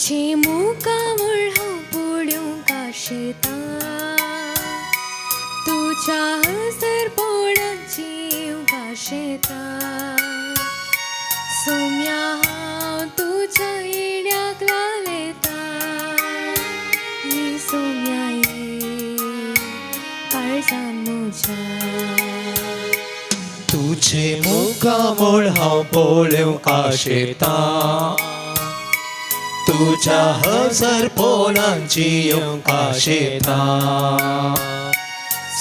तुझे मुकामळ हांव पळोवंक काशेता तुझ्या हसरपणाची येवंक काशेता सोम्या हांव तुझ्या येण्याक लालयता ही सोम्या ये काळजान म्हज्या तुझे मुखामोळ हांव पळोवंक काशेता तुझ्या हसर पोलांची येवंक काशेता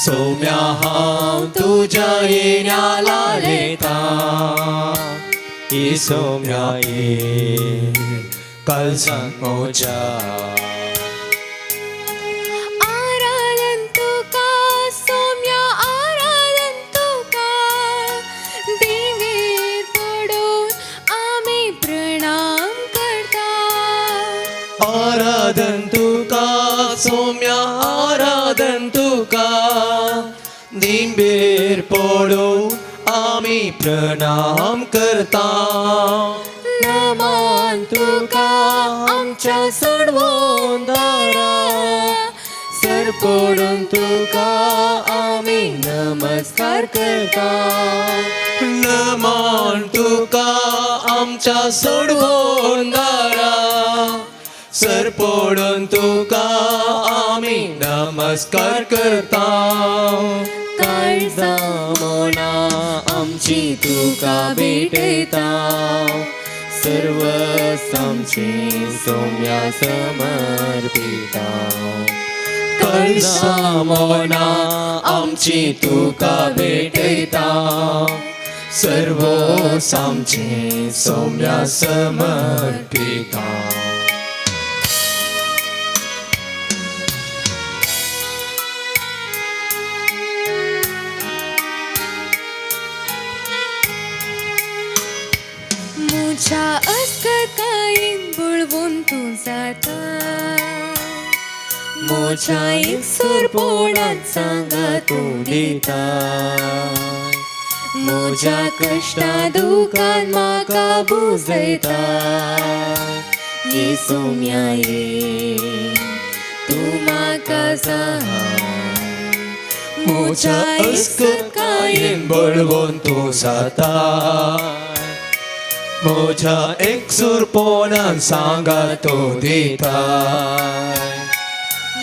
सोम्या हांव तुझ्या येण्या लालयता ही सोम्या ये काळजान म्हज्या आराधन तुका सोम्या आराधन तुका देवीर पडून आमी प्रणाम करता आराधन तुका सोम्या आराधन तुका दिंबेर पडून आमी प्रणाम करता नमन तुका आमच्या सोडवोंदारा सर पडून तुका आमी नमस्कार करता नमन तुका आमच्या सोडवोंदारा सर पडून तुका आमी नमस्कार करता काळजा मोना आमची तुका भेटयता सर्व आमची सोम्या समर्पिता काळजा मोना आमची तुका भेटयता सर्व आमची सोम्या समर्पिता म्हज्या अस्कतायेन बुळवून तूं जाता म्हज्या एकसुरपणांत सांगा तूं दिता म्हज्या कश्टा दुखान म्हाका बुजयता ही सोम्या ये तूं म्हाका सहाय म्हज्या अस्कतायेन बुळवून तूं जाता म्हज्या एकसुरपणान सांगा तो दिता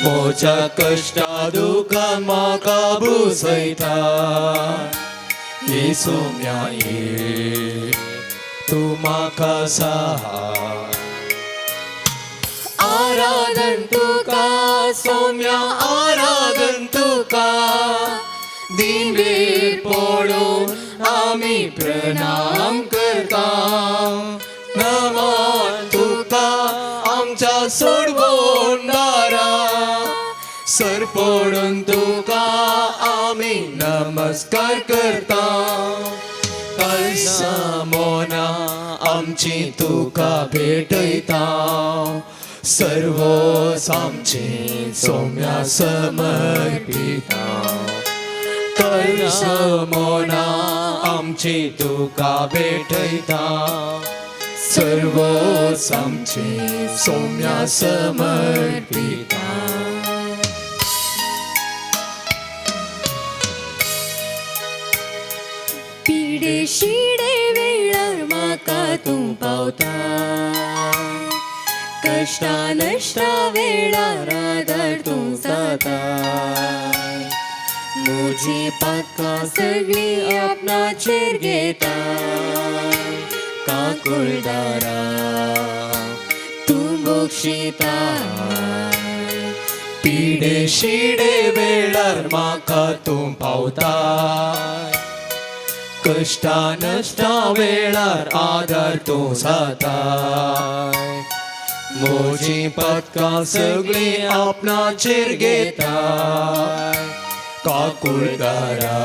म्हज्या कश्टा दुखान म्हाका बुजयता ही सोम्या ये तूं म्हाका सहाय आराधन तुका सोम्या आराधन तुका दिंबेर पडून आमी प्रणाम करता नमन तुका आमच्या सोडवोंदारा सर पडून तुका आमी नमस्कार करता काळजा मोना आमची तुका भेटयता सर्व आमची सोम्या समर्पिता काळजा मोना आमची तुका भेटयता सर्व आमची सोम्या समर्पिता पिडे शिडे वेळार म्हाका तूं पावता कश्टा नश्टा वेळार आदार तूं जाता म्हजी पाकां सगळीं आपणाचेर घेता काकुळदारा तूं बक्षिता पिडे शिडे वेळार म्हाका तूं पावता कश्टा नश्टा वेळार आदार तूं जाता म्हजी पदकां सगळीं आपणाचेर घेता काकुळदारा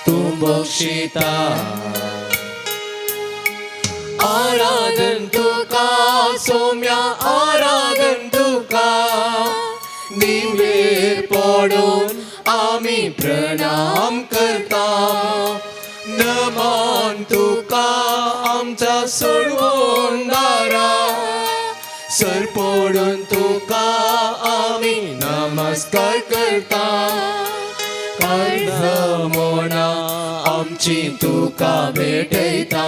तूं बक्षिता आराधन तुका सोम्या आराधन तुका दिंबेर पडून आमी प्रणाम करता नमन तुका आमच्या सोडवोंदारा सर पडून तुका आमी नमस्कार करता काळज मोना आमची तुका भेटयता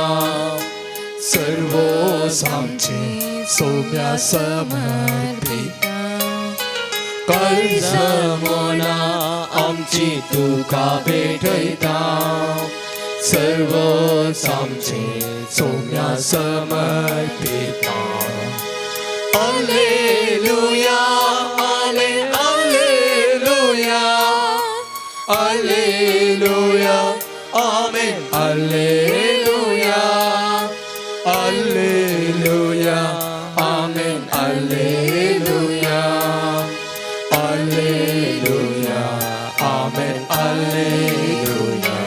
सर्वोस आमची सौम्या समर्पिता काळज मोना आमची तुका भेटयता सर्वोस आमची Soumya समर्पिता Alleluia, Alleluia, Alleluia, Amen, Alleluia, Alleluia, Amen, Alleluia, Alleluia, Amen, Alleluia,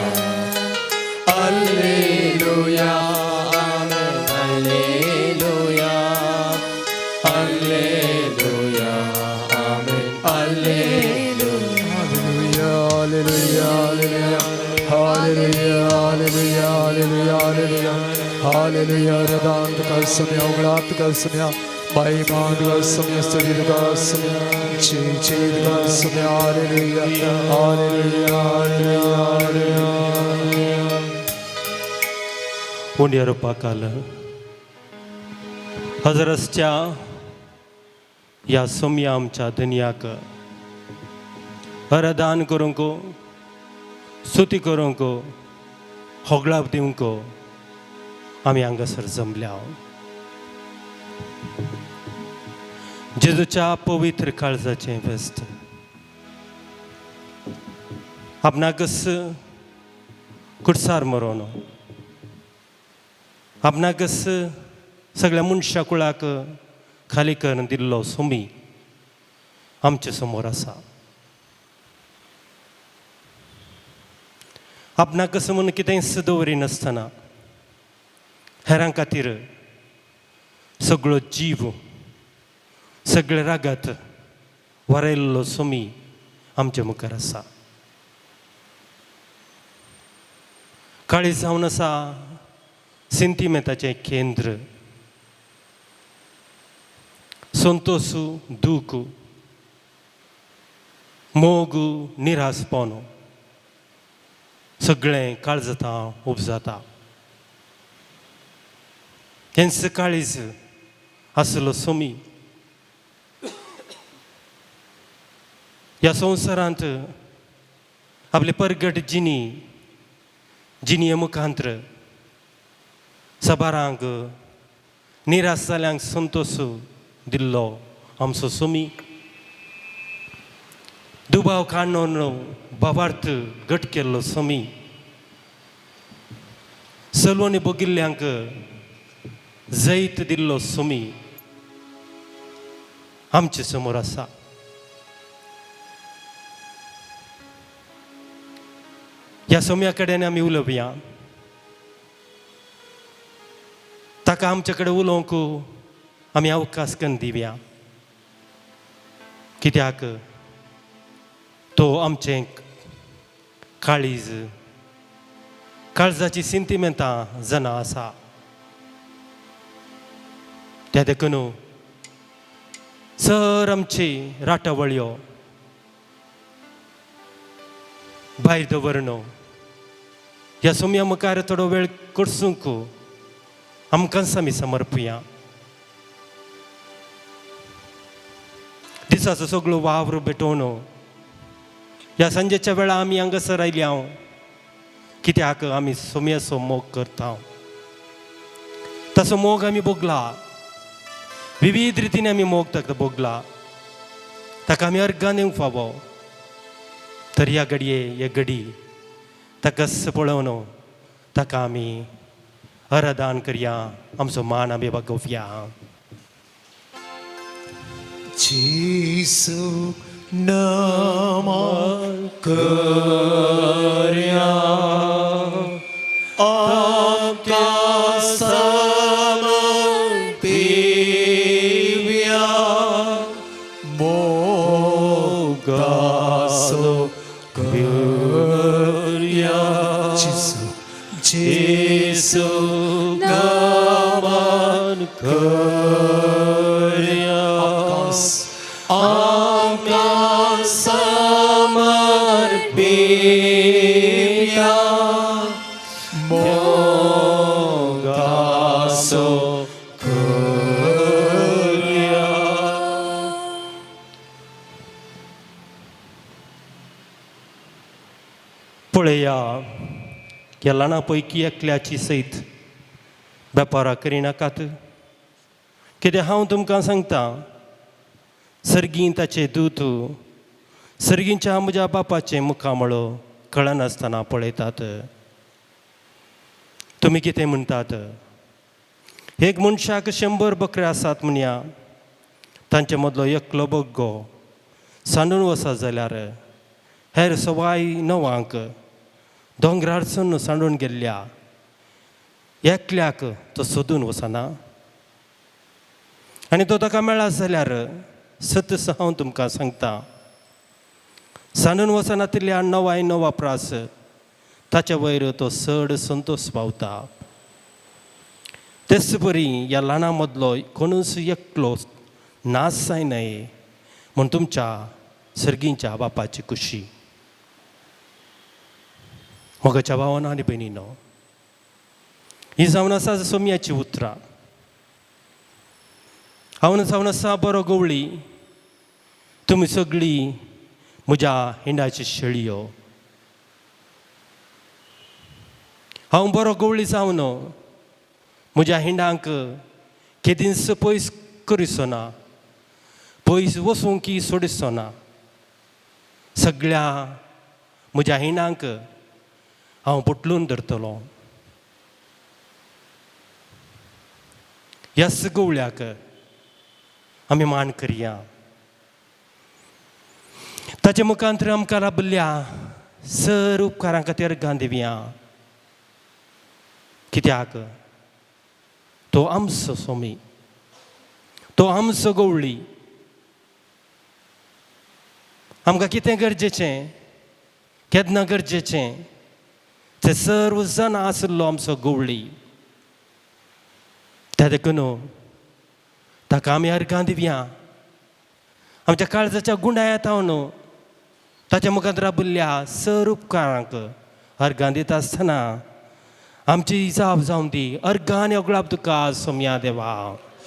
Alleluia, Amen, Alleluia. Alleluia, Amen, Alleluia, Alleluia, Alleluia, Alleluia, Alleluia, Alleluia, Alleluia, Alleluia, Radant Kalsamya, Uglat Kalsamya, Baiman Kalsamya, Studir Kalsamya, Chid Kalsamya, Alleluia, Alleluia, Alleluia, Alleluia. पुण्यरूपाकाल हजरसच्या या सोम्या आमच्या दुनियाक अरदान करूंक स्तुती करूंक होगळाप दिवंक आमी हांगासर जमल्या जेजूच्या पवित्र काळजाचें फेस्त आपणाकच कुडसार मरोन आपणाकच सगळ्या मनशा कुळाक खाली करून दिल्लो सोमी आमचे समोर आसा आपणाक कसं म्हूण कितेंच दवरिनासतना हेरां खातीर सगळो जीव सगळे रागात वरयल्लो सोमी आमचे मुखार आसा काळीज जावन आसा सेंटिमेंटाचें केंद्र संतोषू दूख मोगू निरासपण सगळें काळजाता उपजाता हेंच काळीज आसलो सोमी ह्या संवसारांत आपले परगट जिनिये मुखांतर सबारांक निराश जाल्यांक संतोष दिल्लो आमचो सोमी दुबाव काडून भावार्थ घट केल्लो सोमी सलवणी भोगिल्ल्यांक जैत दिल्लो सोमी आमचे समोर आसा ह्या सोम्या कडेन आमी उलोवया ताका आमचे कडेन उलोवंक आमी अवकाश करून दिवया कित्याक तो आमचें काळीज काळजाची सेंटिमेंटां जना आसा त्या देखून सर आमची राटावळ्यो भायर दवरण ह्या सोम्या मुखार थोडो वेळ करसूंक आमकांच आमी समर्पया दिसाचो सगळो वावर भेटोवन ह्या सांजेच्या वेळा आमी हांगासर आयल्या कित्याक आमी सोम्याचो मोग करता तसो मोग आमी भोगला विविध रितीन आमी मोग ताका भोगला ताका आमी अर्गां दिवंक फावो तर ह्या घडी ताकाच पळोवन ताका आमी अरादान करया आमचो मान आमी बागोवया जेसू नमन करया आमकां समर्पिव्या मोगाचो करया जेसू नमन करया सुम्या मोगासो करुया. पळया ह्या ल्हाना पैकी एकल्याची सयत वेपारां करिनाकात. कित्याक हांव तुमकां सांगता, सर्गीं ताचे दूत सर्गींच्या म्हज्या बापाचें मुखामळो कळनासतना पळयतात. तुमी कितें म्हणटात? एक मनशाक 100 बकऱ्यो आसात म्हणया, तांचे मदलो एकलो बग्गो सांडून वचत जाल्यार हेर सवाय 9 दोंगरारसून सांडून गेल्ल्या एकल्याक तो सोदून वचना. आनी तो ताका मेळत जाल्यार सत हांव तुमकां सांगता, सांडून वचना तिल्या 9 प्रास ताच्या वयर तो चड संतोश पावता. तेच परी ह्या ल्हाना मदलो कोणूच एकलो नाश जायनाय म्हूण तुमच्या सर्गींच्या बापाची खुशी. मोगाच्या भावांनो आनी भयणींनो, ही जावन आसा सोमयाची उतरां. हांव जावन आसा बरो गवळी, तुमी सगळीं म्हज्या हिंडाची शेळयो. हांव बरो गवळी जावन म्हज्या हिंडांक केदींच पयस करिचो ना, पयस वचूंक सोडिचो ना. सगळ्या म्हज्या हिंडांक हांव पटलून धरतलो. ह्याच गवळ्याक आमी मान करया. ताचे मुखांतर आमकां लाभल्या सर उपकारां खातीर अर्घां दिवया. कित्याक तो आमचो सोमी, तो आमचो गवळी. आमकां कितें गरजेचें, केन्ना गरजेचें, ते सर्व जाण आसलो आमचो गवळी. त्या देखून ताका आमी अर्घां दिवया. आमच्या काळजाच्या गुंडाळ्यांत हांव ताच्या मुखांत राबिल्ल्या सर उपकारांक अर्घां दिता आसतना आमची इजाब जावं दी. अर्घां आनी ओगळाप तुका सोम्या देवा.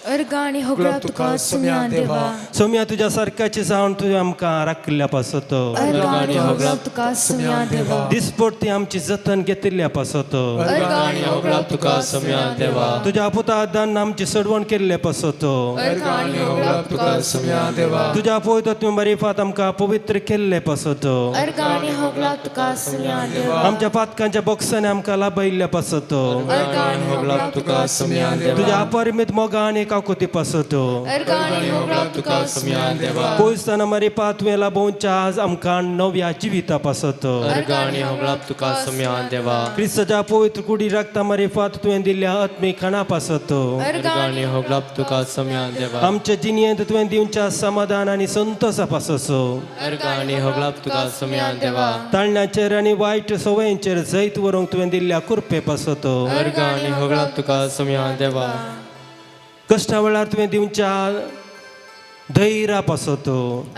अर्घां आनी होगळाप तुका सोम्या देवा. सोम्या तुज्या सारक्याची जावन तुवें आमकां राखिल्ल्या पासत. अर्घां आनी होगळाप तुका सोम्या देवा. दिसपट्टी आमची जतन घेतिल्ल्या पासत. अर्घां आनी होगळाप तुका सोम्या देवा. तुज्या पुता दान आमची सडवण केल्ले पासत. अर्घां आनी होगळाप तुका सोम्या देवा. तुज्या पवित्र मारिफात आमकां पवित्र केल्ले पासत. अर्घां आनी होगळाप तुका सोम्या देवा. आमच्या पातकांच्या बॉक्सांनी आमकां लाभयल्ल्या पासत. अर्घां आनी होगळाप तुका सोम्या देवा. तुज्या अपरिमीत मोगा आनी काकुती पासत. अर्घां आनी होगळाप तुका सोम्या देवा. पोयसताना मारिफात तुवें लाभोवच्या आमकां नव्या जिविता पासत. अर्घां आनी होगळाप तुका सोम्या देवा. क्रिस्ताच्या पवित्र कुडी रक्ता मारिफात तुवें दिल्ल्या आत्मीक खाणा पासत. अर्घां आनी होगळाप तुका सोम्या देवा. आमच्या जिणयेंत तुवें दिवच्या समाधान आनी संतोशा पासत. अर्घां आनी होगळाप तुका सोम्या देवा. ताळण्याचेर आनी वायट सवयींचेर जैत व्हरूंक तुवें दिल्ल्या कुरपे पासत. अर्घां आनी होगळाप तुका सोम्या देवा. कश्टा वेळार तुवें दिवच्या धैर्या पासत.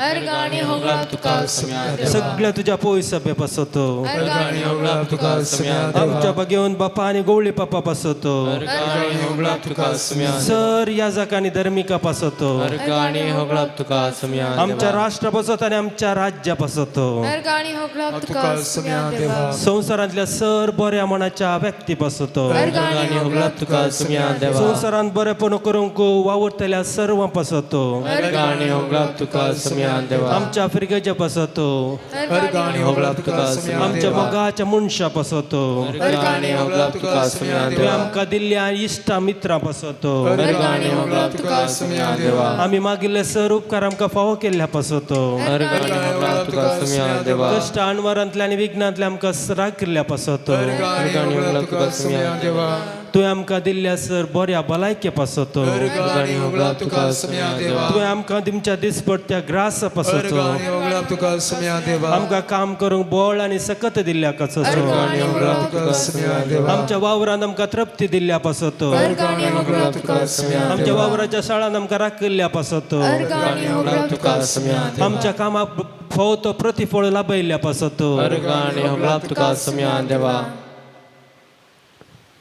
अर्घां आनी होगळाप तुका सोम्या देवा. सगळ्या तुज्या पयस सभे पासत. अर्घां आनी होगळाप तुका सोम्या देवा. आमच्या बागेवन बापा आनी गवळी पापा पासत. अर्घां आनी होगळाप तुका सोम्या देवा. सर याजक आनी धर्मिका पासत. अर्घां आनी होगळाप तुका सोम्या देवा. आमच्या राष्ट्र पासत आनी आमच्या राज्या पासत. अर्घां आनी होगळाप तुका सोम्या देवा. संवसारांतल्या सर बऱ्या मनाच्या व्यक्ती पासत. अर्घां आनी होगळाप तुका सोम्या देवा. संवसारांत बरेपण करूंक वावरतल्या सर्वां पासत. अर्घां आनी होगळाप तुका सोम्या देवा. आमच्या फिरगेच्या पासत. अर्घां आनी होगळाप तुका सोम्या आमच्या देवा. मोगाच्या मनशा पासत. अर्घां आनी होगळाप तुका सोम्या तुवें देवा. आमकां दिल्ल्या इश्टा मित्रां पासत. अर्घां आनी होगळाप तुका सोम्या देवा. आमी मागिल्ले सर उपकार आमकां फावो केल्ल्या पासत. अर्घां आनी होगळाप तुका सोम्या देवा. कश्ट अणवरांतल्या आनी विघ्नांतल्या आमकां राखिल्ल्या पासत. अर्घां आनी होगळाप तुका सोम्या देवा. तुवें आमकां दिल्ल्या सर बऱ्या भलायके पासत. अर्घां आनी होगळाप तुका सोम्या देवा. तुवें आमकां दिमच्या दिसपट्ट्या ग्रास पासत. अर्घां आनी होगळाप तुका सोम्या देवा. आमकां काम करूंक बळ आनी सकत दिल्ल्या पासत. अर्घां आनी होगळाप तुका सोम्या देवा. आमच्या वावरांत आमकां तृप्ती दिल्ल्या पासत. अर्घां आनी होगळाप तुका सोम्या आमच्या देवा. वावराच्या शाळांत आमकां राखिल्ल्या पासत. अर्घां आनी होगळाप तुका सोम्या देवा. आमच्या कामाक फावो तो प्रतिफळ लाभयल्ल्या पासत अर्गाणी हमला तुका सम्या देवा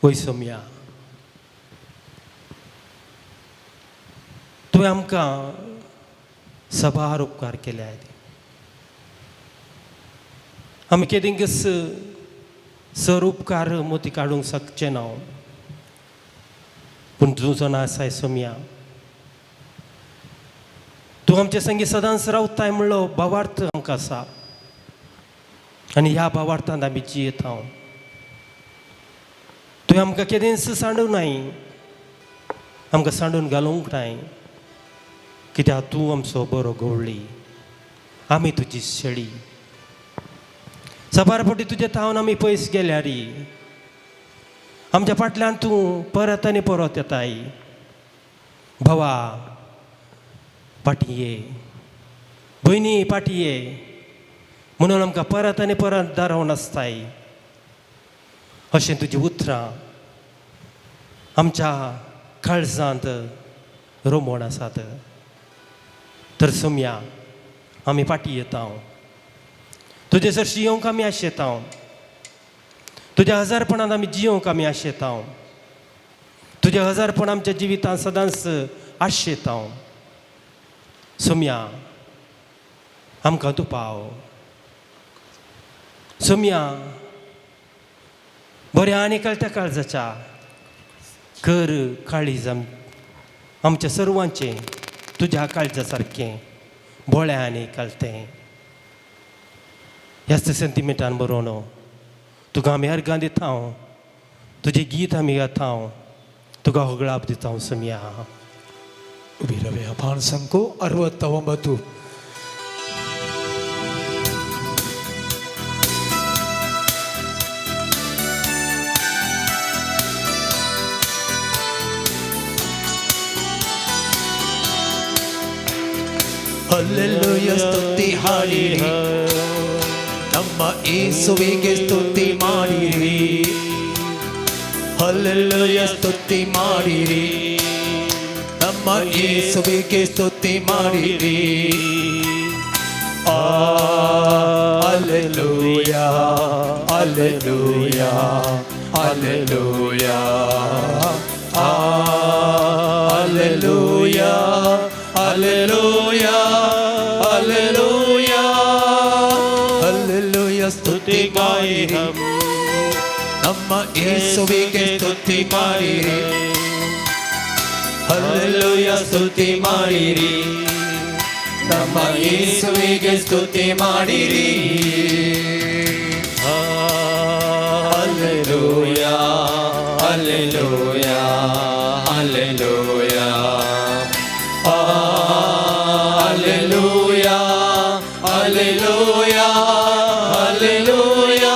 वय सम्या तुवें आमकां सभार उपकार केले आहेत आमी केदींक सर उपकार मोती काडूंक शकचे ना पूण तुजो आसाय सम्या तूं आमचे संगी सदांच रावताय म्हणलो भावार्थ आमकां आसा आनी ह्या भावार्थांत आमी जियेत हांव तुवें आमकां केदेंच सांडूनाय आमकां सांडून घालूंक नाय कित्याक तूं आमचो बरो गवळी आमी तुजी शेळी सबार फावटी तुज्या तावन आमी पयस गेल्यार आमच्या फाटल्यान तूं परत आनी परत येताय भावा पाटी ये भयणी पाटी ये म्हणून आमकां परत आनी परत दारावन आसताय अशें तुजीं उतरां आमच्या काळजांत रोमण आसात तर सम्या आमी फाटी येता तुजे सरशी येवंक आमी आशेता तुज्या हजारपणांत आमी जियोंक आमी आशेता तुजे हजारपण आमच्या जिवितांत सदांच आशेता सम्या आमकां तूं पाव सम्या बऱ्या आनी कळत्या काळजाच्या कर काळीज आमच्या सर्वांचें तुज्या काळजा सारकें बोळ्या आनी कळतें ह्याच सेंटिमेंटान बरोवन तुका आमी अर्गां दिता तुजें गीत आमी गाता तुका होगळाप दिता सम्या ಉಬಿರವೆ ಅಪಾನ್ ಸಂಕು 69 ಹಲ್ಲೆಲೂಯಾ ಸ್ತುತಿ ಹಾಡಿರಿ ನಮ್ಮ ಯೇಸುವಿಗೆ ಸ್ತುತಿ ಮಾಡಿರಿ ಹಲ್ಲೆಲೂಯಾ ಸ್ತುತಿ ಮಾಡಿರಿ ನಮ್ಮ ಯೇಸುವಿಗೆ ಸ್ತುತಿ ಮಾಡಿರಿ hallelujah hallelujah hallelujah hallelujah hallelujah hallelujah hallelujah ಸ್ತುತಿ ಗಾಯಿರಿ ನಮ್ಮ ಯೇಸುವಿಗೆ ಸ್ತುತಿ ಮಾಡಿರಿ ಹಲ್ಲೆಲೂಯಾ ಸ್ತುತಿ ಮಾಡಿರಿ ನಮ್ಮ ಯೇಸುವಿಗೆ ಸ್ತುತಿ ಮಾಡಿರಿ hallelujah hallelujah hallelujah hallelujah hallelujah hallelujah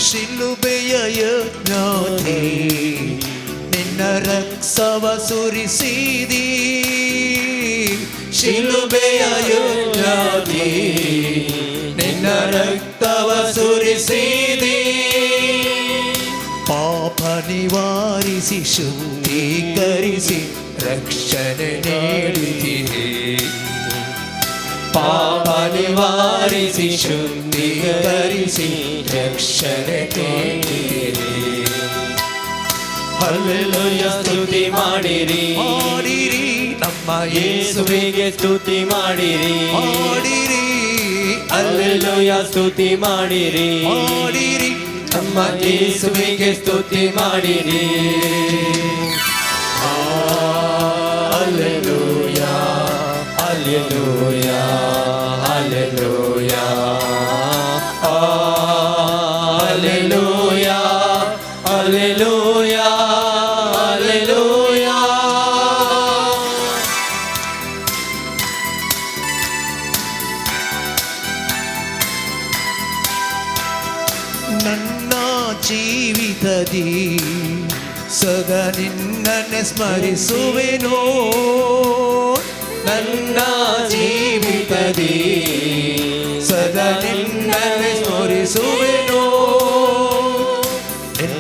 ಶಿಲುಬೆಯ ಯಜ್ಞಾತಿ ನಿನ್ನ ರಕ್ತವ ಸುರಿಸಿದಿ ಶಿಲುಬೆಯ ಯಜ್ಞಾತಿ ನಿನ್ನ ರಕ್ತವ ಸುರಿಸಿದಿ ಪಾಪ ನಿವಾರಿಸಿ ಶುದ್ಧೀಕರಿಸಿ ರಕ್ಷಣೆ ನೀಡಿದಿ ಪಾಪ ನಿವಾರಿಸಿ ಶುದ್ಧೀಕರಿಸಿ ರಕ್ಷಣೆ ನೀಡಿರಿ ಹಲ್ಲೆಲೂಯಾ ಸ್ತುತಿ ಮಾಡಿರಿ ಮಾಡಿರಿ ನಮ್ಮ ಯೇಸುವಿಗೆ ಸ್ತುತಿ ಮಾಡಿರಿ ಮಾಡಿರಿ ಹಲ್ಲೆಲೂಯಾ ಸ್ತುತಿ ಮಾಡಿರಿ ಮಾಡಿರಿ ನಮ್ಮ ಯೇಸುವಿಗೆ ಸ್ತುತಿ ಮಾಡಿರಿ hallelujah hallelujah hallelujah hallelujah hallelujah hallelujah ನನ್ನ ಜೀವಿತದಿ ಸದಾ ನಿನ್ನನ್ನೇ ಸ್ಮರಿಸುವೆನೋ ನನ್ನ ಜೀವಿತದಿ ಸದಾ ನಿನ್ನನ್ನೇ ಸ್ಮರಿಸುವೆನೋ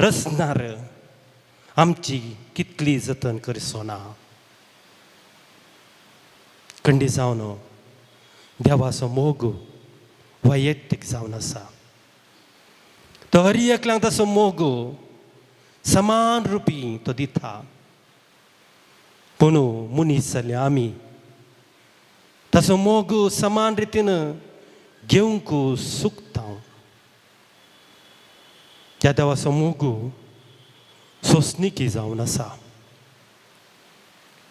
रचणार आमची कितली जतन करसोना. खंडी जावन देवाचो मोग वैयक्तीक जावन आसा. तो हर एकल्याक तसो मोग समान रुपी तो दिता. पूण मनीस जाले आमी तसो मोग समान रितीन घेवंक सुकता. त्या देवाचो मोग सोंसणीकी जावन आसा.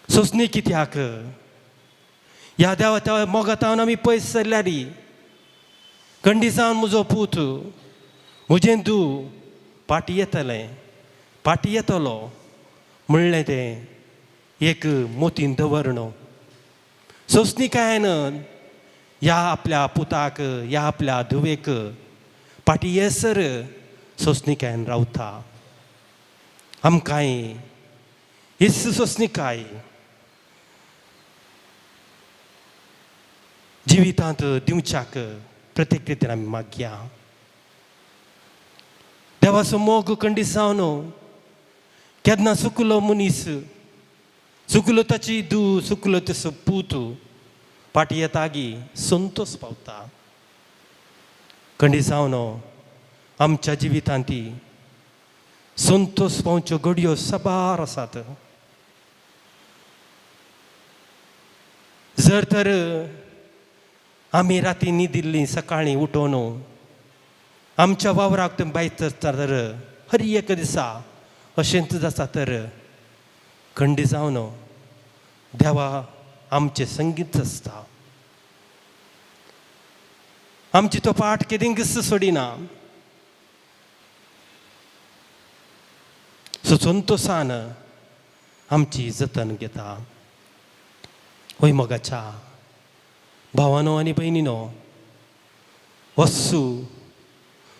सोंसणी कित्याक? ह्या देवा मोगातावन आमी पयस सरल्यार खंडी जावन म्हजो पूत म्हजें धू पाटी येतलो म्हणलें तें एक मोतीन दवरणो. सोंसणीकायेन ह्या आपल्या पुताक ह्या आपल्या धुवेक पाटी येसर सोंसणीकायेन रावता. आमकांय हीच सोंसणीकाय जिवितांत दिवच्याक प्रत्येक रितीन आमी मागया. देवाचो मोग खंडी जावन केन्ना चुकलो मनीस, चुकलो ताची धूव, चुकलो ताचो पूत पाटी येतागी संतोष पावता. खंडी जावन आमच्या जिवितांत संतोष पावच्यो घडयो साबार आसात. जर तर आमी राती न्हिदिल्लीं सकाळीं उठोन आमच्या वावराक भायर सरता तर हर एक दिसा अशेंच जाता तर खंडी जावन देवा आमचें संगीत आसता. आमची तो पाठ केदींच सोडिना. सो संतोषान आमची जतन घेता. होय मोगाच्या भावानो आनी भयणीनो, वस्तू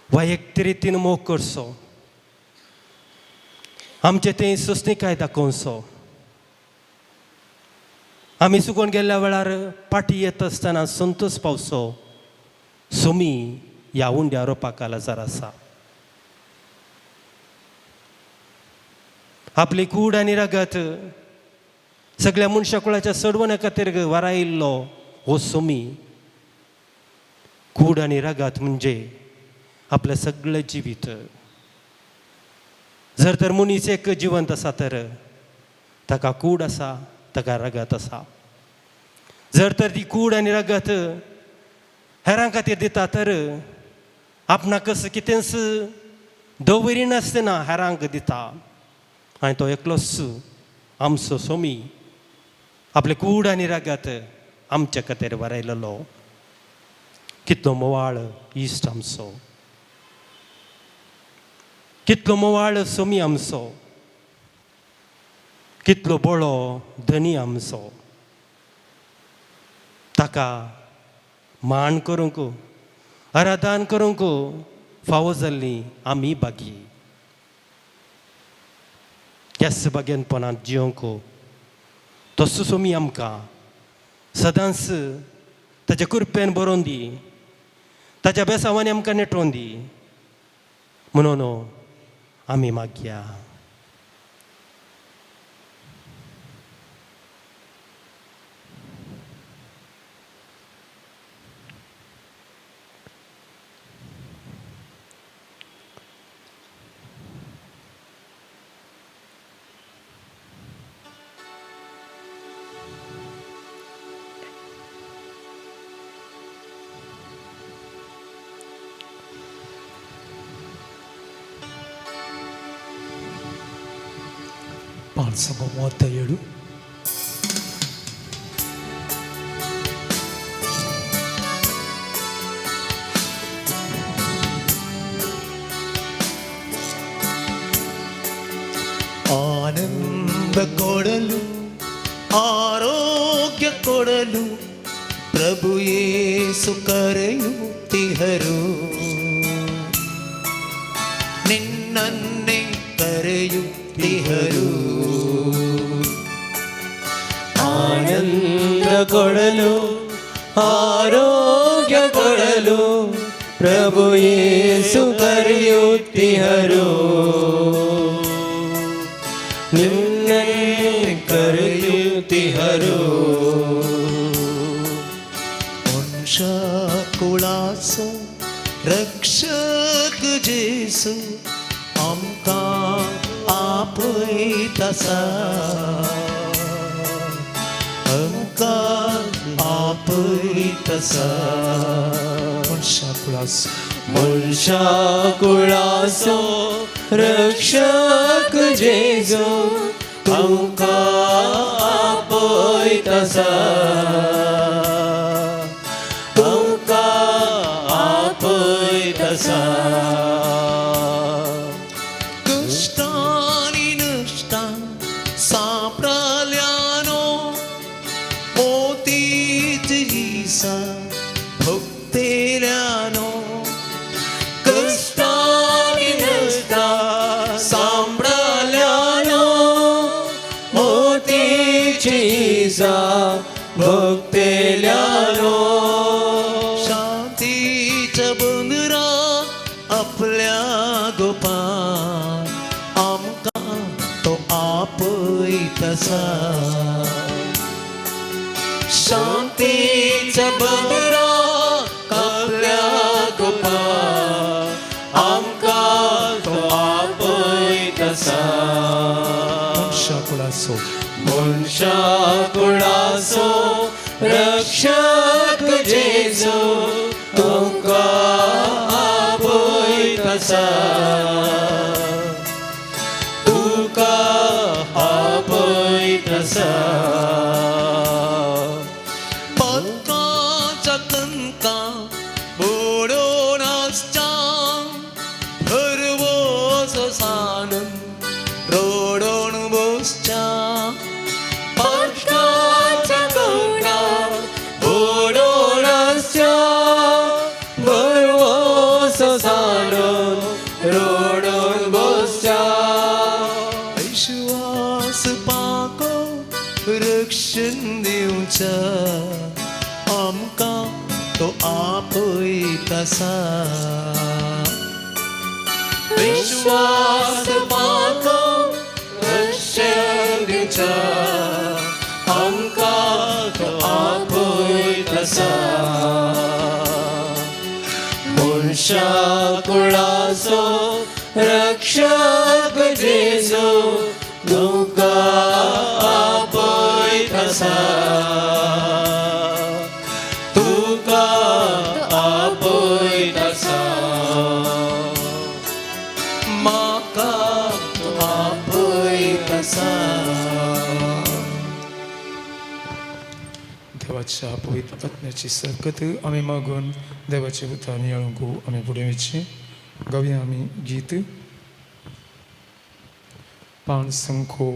वैयक्तीक रितीन मोग करचो. आमचें तें सोंसणीकाय दाखोवचो. आमी चुकोवन गेल्ल्या वेळार पाटी येता आसतना संतोष पावचो. सोमी ह्या उंड्या रोपाक लाजार आसा. आपली कूड आनी रगत सगळ्या मनशाकुळाच्या सोडवण्या खातीर वरायिल्लो हो सोमी. कूड आनी रगत म्हणजे आपलें सगळें जिवीत. जर तर मनीस एक जिवंत आसा तर ताका कूड आसा, ताका रगत आसा. जर तर ती कूड आनी रगत हेरां खातीर दिता तर आपणाक कितेंच दवरिनासतना हेरांक दिता. आनी तो एकलोच आमचो सोमी आपले कूड आनी रगत आमचे खातीर वरायलेलो. कितलो मोवाळ इश्ट आमचो, कितलो मोवाळ सोमी आमचो, कितलो बळो धनी आमचो. ताका मान करूंक, आराधन करूंक फावो जाल्लीं आमी बागी. ह्याच बागेनपणांत जियोंक तसो सोमी आमकां सदांच ताच्या कृपेन बरोवन दी, ताच्या बेसांवांनी आमकां नेटोवन दी म्हणून आमी मागया. పాల్సమ 37 ಆನಂದ ಕೊಡಲು ಆರೋಗ್ಯ ಕೊಡಲು ಪ್ರಭು ಯೇಸು ಕರೆಯುತ್ತಿಹರು. ನಿನ್ನನ್ನೇ ಕರೆಯುತ್ತಿಹರು. ಆನಂದ ಕೊಡಲು ಆರೋಗ್ಯ ಕೊಡಲು ಪ್ರಭು ಯೇಸು സുകരയുത്തിഹരോ നിന്നെ കരയുത്തിഹരോ वंशा कुळाचो रक्षक जेसू आमकां आपयतासा आमकां आपयतासा वंशा कुळाचो मनशा कुळाचो रक्षक जेजू आमकां आपयतासा कष्टांनी नश्टां सापडल्यानो मोतीच ईसा भक्तेल्यानो कष्टांनी नश्टां सापडल्यानो मोतीची ईसा भक्तेल्यानो शांतीच्या बंदरा आपल्या गोपान आमकां तो आपयतासा शांतीचा बंदरा आपल्या गोपान आमकां तो आपयतासा शाकुळाचो मनशा कुळाचो रक्षक जेजू आमकां आपयतासा तुका आपयतासा पदकाच्या कणकां बुडोवन आसच्या भरवोसो सानन रोडोन बसच्या पदकाच्या कणकां बुडोवन आसच्या भरवोसो सानन रोडोन बसच्या विश्वास पाको रक्षण दिवच्या आमकां तो आपयतासा विश्वास पाको रक्षण दिवच्या आमकां तो आपयतासा मनशा कुळाचो रक्षक जेजू तुका आपयतासा तुका आपयतासा म्हाका तो आपयतासा देवाच्या पवित्र आत्म्याची सरकत आम्ही मागून देवाचे उतार याळूंक आम्ही फुडें वचचें गावया आमी गीत पान संख्यो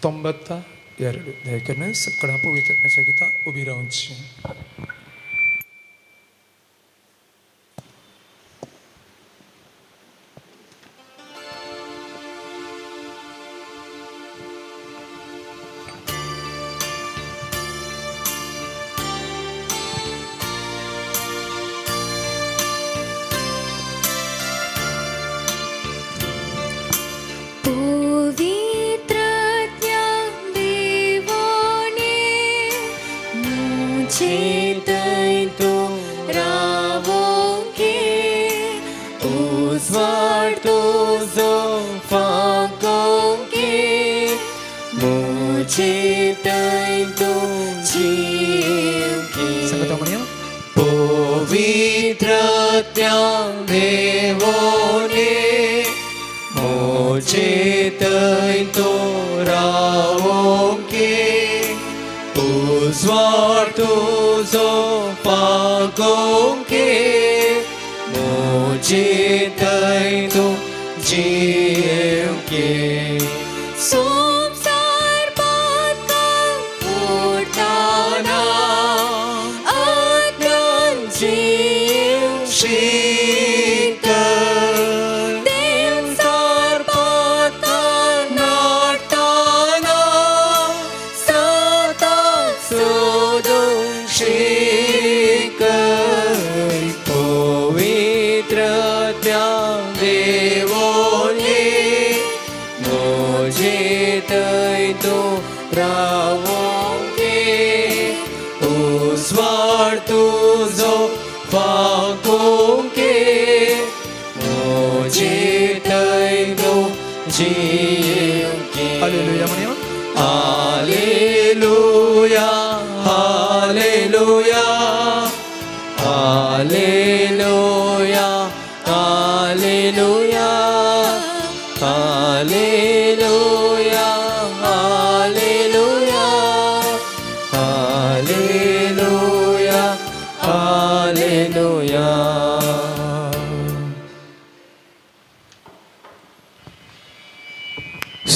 92 ದಯಕರನೆ ಸಕ್ಕಡ ಪವಿತ್ರ ಆತ್ಮच्या ಗೀತ ಉಭಿ ರಾವಂಚಿ चेतैतो रावोंके उस्वार्तो जो फाकोंके मुचेतैतो जीवके ಸಂಗತಮಣಿಯ पवित्रत्यां देवोने मोचेतैतो रावोंके उस्वार्तो जो फाकोंके मोचेतैतो जीवके संसार पातकां ओढताना आत्म्यान जीव शिकर देवसार पातकां नाटताना सताक सोदून शिकर तो रावोंगे उस्वार तुझो फाकोंगे मुझे तैनो जियोंगे हालेलुया म्हणूया hallelujah hallelujah hallelujah hallelujah hallelujah hallelujah hallelujah hallelujah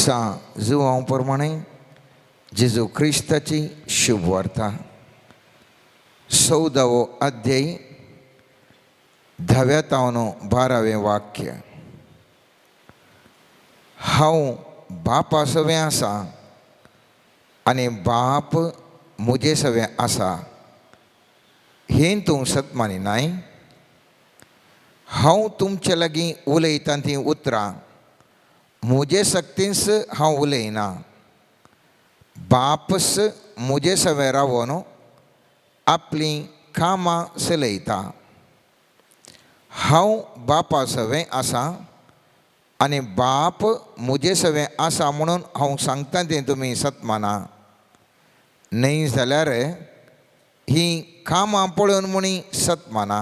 सा जुवां प्रमाणे जेजू ख्रिस्ताची शुभ वार्ता 14वो अध्याय 10व्या तावनो 12वें वाक्य हांव बापा सवें आसा आनी बाप म्हजे सवें आसा हें तूं सत मानिनाय हांव तुमचे लागीं उलयतां तीं उतरां म्हजे सक्तींस हांव उलयना बापस म्हजे सवें रावोन आपलीं कामां चलयता हांव बापा सवें आसा आनी बाप म्हजे सवें आसा म्हणून हांव सांगता तें तुमी सत माना न्हय जाल्यार हीं कामां पळोवन म्हणी सत माना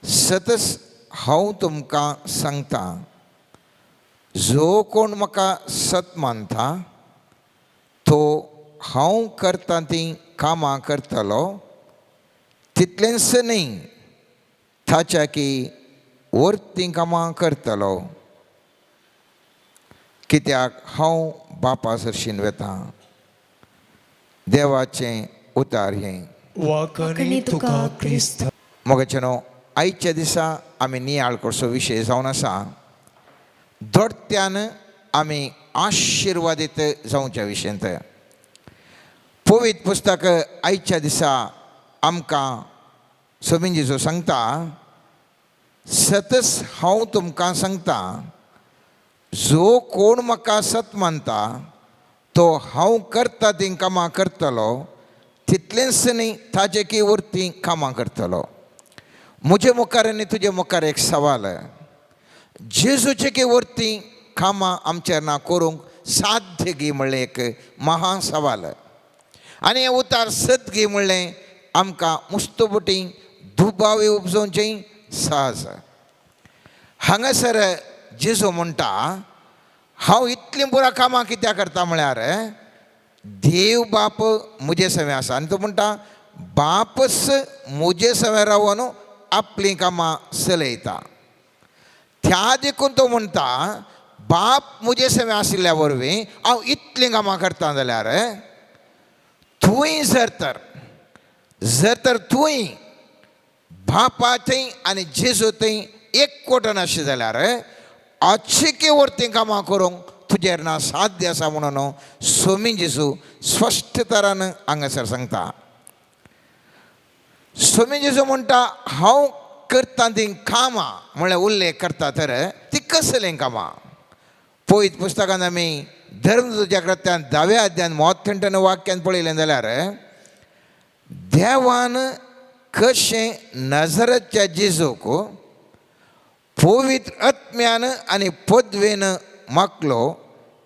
सतच हांव तुमकां सांगता जो कोण म्हाका सत मानता तो हांव करता तीं कामां करतलो तितलेंच न्ही ताच्या की वर्तीं कामां करतलो कित्याक हांव बापा सरशीन वेतां देवाचें उतार हें वाकणी तुका क्रिस्त मोगाचेनो आयच्या दिसा आमी नियाळ करचो विशय जावन आसा दोडत्यान आमी आशिर्वादीत जावच्या विशयांत पवित्र पुस्तक आयच्या दिसा आमकां सोबीन जेजू सांगता सतच हांव तुमकां सांगता जो कोण म्हाका सत मानता तो हांव करता तीं कामां करतलो तितलेंच न्ही ताजे की उरतीं कामां करतलो म्हजे मुखार आनी तुजे मुखार एक सवाल जेजूचे की वर्तीं कामां आमचेर ना करूंक साध्य गी म्हणलें एक महान सवाल आनी हें उतार सत गी म्हणलें आमकां मुस्तबुटी दुबावी उपजोवचें सहज हांगासर जेजू म्हणटा हांव इतलीं पुरा कामां कित्याक करता म्हळ्यार देव बाप म्हजे सवें आसा आनी तो म्हणटा बापच म्हजे सवें रावोन आपलीं कामां चलयता त्या देखून तो म्हणटा बाप म्हजे सवें आशिल्ल्या वरवीं हांव इतलीं कामां करता जाल्यार तुंय जर तर तुंय बापाचें आनी जेजूचें एकवटान आसचें जाल्यार अच्छेके वर्तीं कामां करूंक तुजेर ना साध्य आसा म्हणून सोमीन जेजू स्पश्ट तरान हांगासर सांगता सोमीन जेजू म्हणटा हांव करता तीं कामां म्हळ्यार उल्लेख करता तर तीं कसलीं कामां पळयत पुस्तकांत आमी धर्मदूताच्या कृत्यान 10व्या अध्यायान 38 वाक्यान पळयलें जाल्यार देवान कशें नजरतच्या जेजूक पवित्र आत्म्यान आनी पदवेन मागलो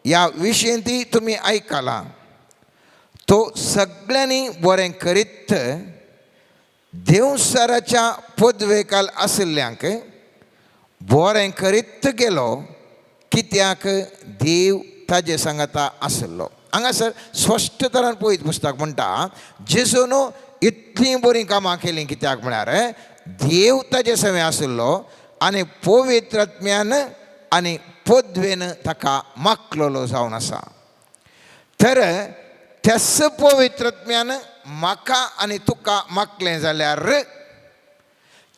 ह्या विशयी ती तुमी आयकलां तो सगळ्यांनी बरें करीत देवसाराच्या पदवेकाल आशिल्ल्यांक बरें करीत गेलो कित्याक देव ताजे सांगाता आसलो हांगासर स्पश्ट तरान पळयत पुस्तक म्हणटा जेजून इतलीं बरीं कामां केलीं कित्याक म्हळ्यार देव ताजे सवें आशिल्लो आनी पवित्र आत्म्यान आनी पदवेन ताका मागलेलो जावन आसा तर त्याच पवित्र आत्म्यान म्हाका आनी तुका मागलें जाल्यार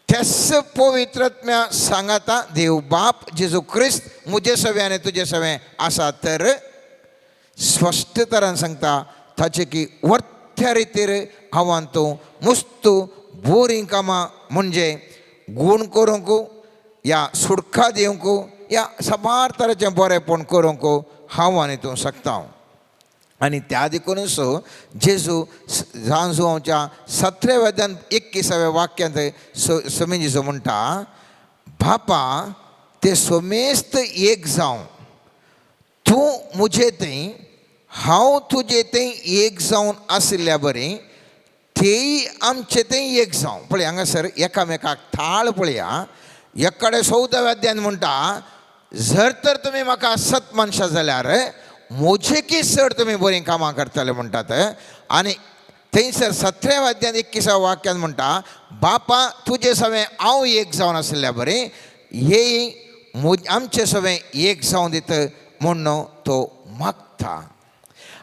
त्याच पवित्र आत्म्या सांगाता देव बाप जेजू क्रिस्त म्हजे सवें आनी तुजे सवें आसा तर स्पश्ट तरान सांगता ताचे की वर्त्या रितीर हांवान तूं मुस्तू बोरीं कामां म्हणजे गूण करूंक या सुडका दिवंक या सबार तरेचें बरेंपण करूंक हांव आनी तूं शकता आनी त्या देखूनच जेजू जांजूच्या 17व्या अध्यायान 21व्या वाक्यांत स्वामी जेजू म्हणटा बापा ते सोमेस्त एक जावं तूं मुजे थंय हांव तुजे थंय एक जावन आशिल्ल्या बरें तेय आमचे थंय एक जावं. पळय हांगासर एकामेकाक थाळ पळया. एक कडेन 14व्या अध्यायान म्हणटा जर तर तुमी म्हाका सत मनशां जाल्यार म्हजेकी चड तुमी बरीं कामां करतले म्हणटात. आनी थंयसर 17व्या अध्यायान 21व्या वाक्यान म्हणटा बापा तुजे सवें हांव एक जावन आशिल्ल्या बरें हे आमचे सवें एक जावन दित म्हणून तो मागता.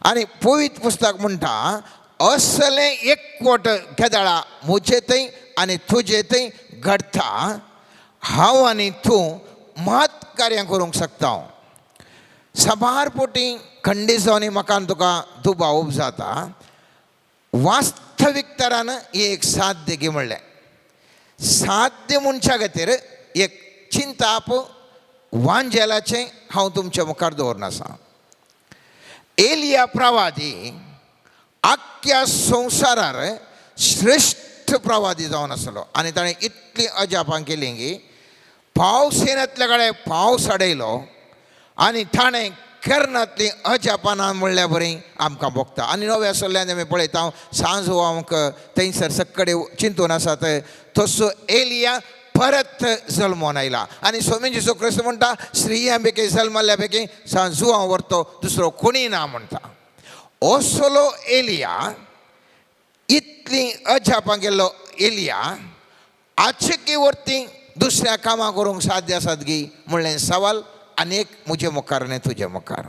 आनी पवित्र पुस्तक म्हणटा असलें एकवट केदाळा म्हजे थंय आनी तुजे थंय घडटा हांव आनी तूं महत् कार्यां करूंक शकता. सबार पोटी खंडीत जावन म्हाका तुका दुबाव जाता. वास्तवीक तरान एक साध्य गी म्हणलें. साध्य मनशा खातीर एक चिंताप वांजेलाचें हांव तुमच्या मुखार दवरून आसा. एलिया प्रवादी आख्या संवसारार श्रेष्ठ प्रवादी जावन आसलो आनी ताणें इतली अजापां केलीं की पावस येनातल्या कडेन पावस अडयलो आनी ताणें कर्णांतलीं अजापानां म्हणल्या बरीं आमकां भोगता. आनी नव्या सल्ल्यान आमी पळयता सांजो आमकां थंयसर सक्कडे चिंतून आसात तसो एलिया परत जल्मोन आयला. आनी स्वामी जेजू क्रिस्त म्हणटा स्त्रियां पैकी जल्मल्ल्या पैकी सांजू हांव व्हरतो दुसरो कोणी ना म्हणटा. असलो एलिया इतली अजापां गेल्लो एलिया आचेकी वर्ती दुसऱ्या कामां करूंक साध्य आसात गी म्हणलें सवाल आनीक म्हजे मुखार आनी तुजे मुखार.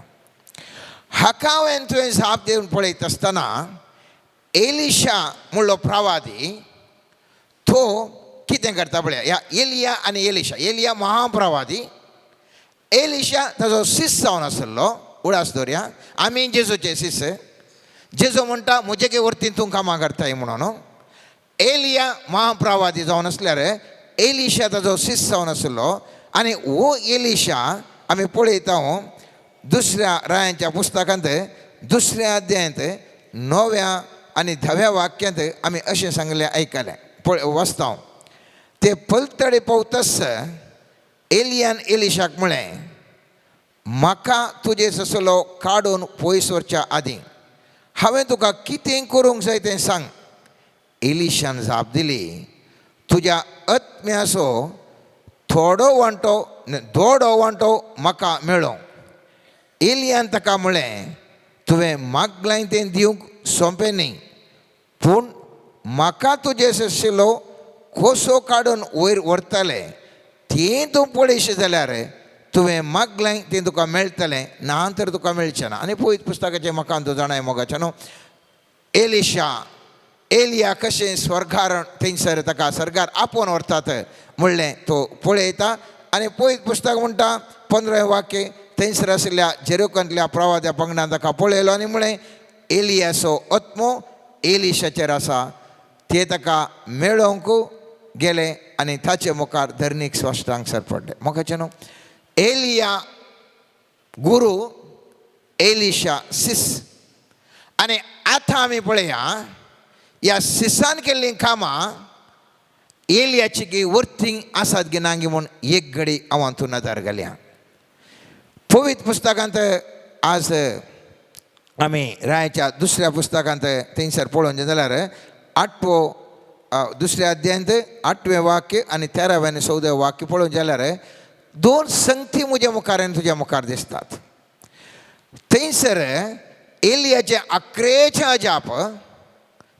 हाका हांवें तुवें जाप दिवन पळयत आसतना एलिशा म्हणलो प्रवादी तो कितें करता पळया. ह्या एलिया आनी एलिशा. एलिया महाप्रवादी एलिशा ताजो शिस जावन आसलो. उडास दवरया आमी जेजूचे शिस. जेजू म्हणटा म्हजे वर्तीन तूं कामां करताय म्हणून. एलिया महाप्रवादी जावन आसल्यार एलिशा ताजो शिस जावन आसलो. आनी हो एलिशा आमी पळयता दुसऱ्या रायांच्या पुस्तकांत दुसऱ्या अध्यायांत 9व्या आनी 10व्या वाक्यांत आमी अशें सांगलें आयकलें. पळय वाचता ते पलतडे पावतस एलियान एलिशाक म्हळें म्हाका तुजे ससलो काडून पयस वरच्या आदीं हांवें तुका कितें करूंक जाय तें सांग. एलिशान जाप दिली तुज्या आत्म्याचो थोडो वांटो म्हाका मेळ्ळो. एलियान ताका म्हळें तुवें मागलां तें दिवंक सोंपें न्ही पूण म्हाका तुजे ससलो कोसो काडून वयर व्हरतले तें तूं पळयशें जाल्यार तुवें मागलां तें तुका मेळटलें ना तर तुका मेळचें ना. आनी पळयत पुस्तकाचें म्हाका तूं जाणाय मोगाचें न्हू. एलिया कशें स्वर्गार थंयसर ताका सर्गार आपोवन व्हरतात म्हणलें तो पळयता. आनी पळयत पुस्तक म्हणटा 15वें वाक्य थंयसर आशिल्ल्या जेरुकांतल्या प्रवाद्या पंगडान ताका पळयलो आनी म्हळें एलियाचो आत्मो एलिशाचेर आसा. ते ताका मेळोवंक गेले आनी ताचे मुखार धर्नीक स्वाश्टांक सरपडले. मोगाचें न्हू. एलिया गुरू एलिशा शिस. आनी आतां आमी पळया ह्या शिसान केल्लीं कामां एलियाची गी वर्तींग आसात गी ना गी म्हूण एक घडी हांव तूं नदर घालया. पवित्र पुस्तकांत आज आमी रायाच्या दुसऱ्या पुस्तकांत थंयसर पळोवंक जाल्यार 8वो दुसऱ्या अध्यायांत 8वें वाक्य आनी 13वें आनी 14वें वाक्य पळोवंक जाल्यार 2 संगती म्हज्या मुखार आनी तुज्या मुखार दिसतात. थंयसर एलियाचे 11 अजाप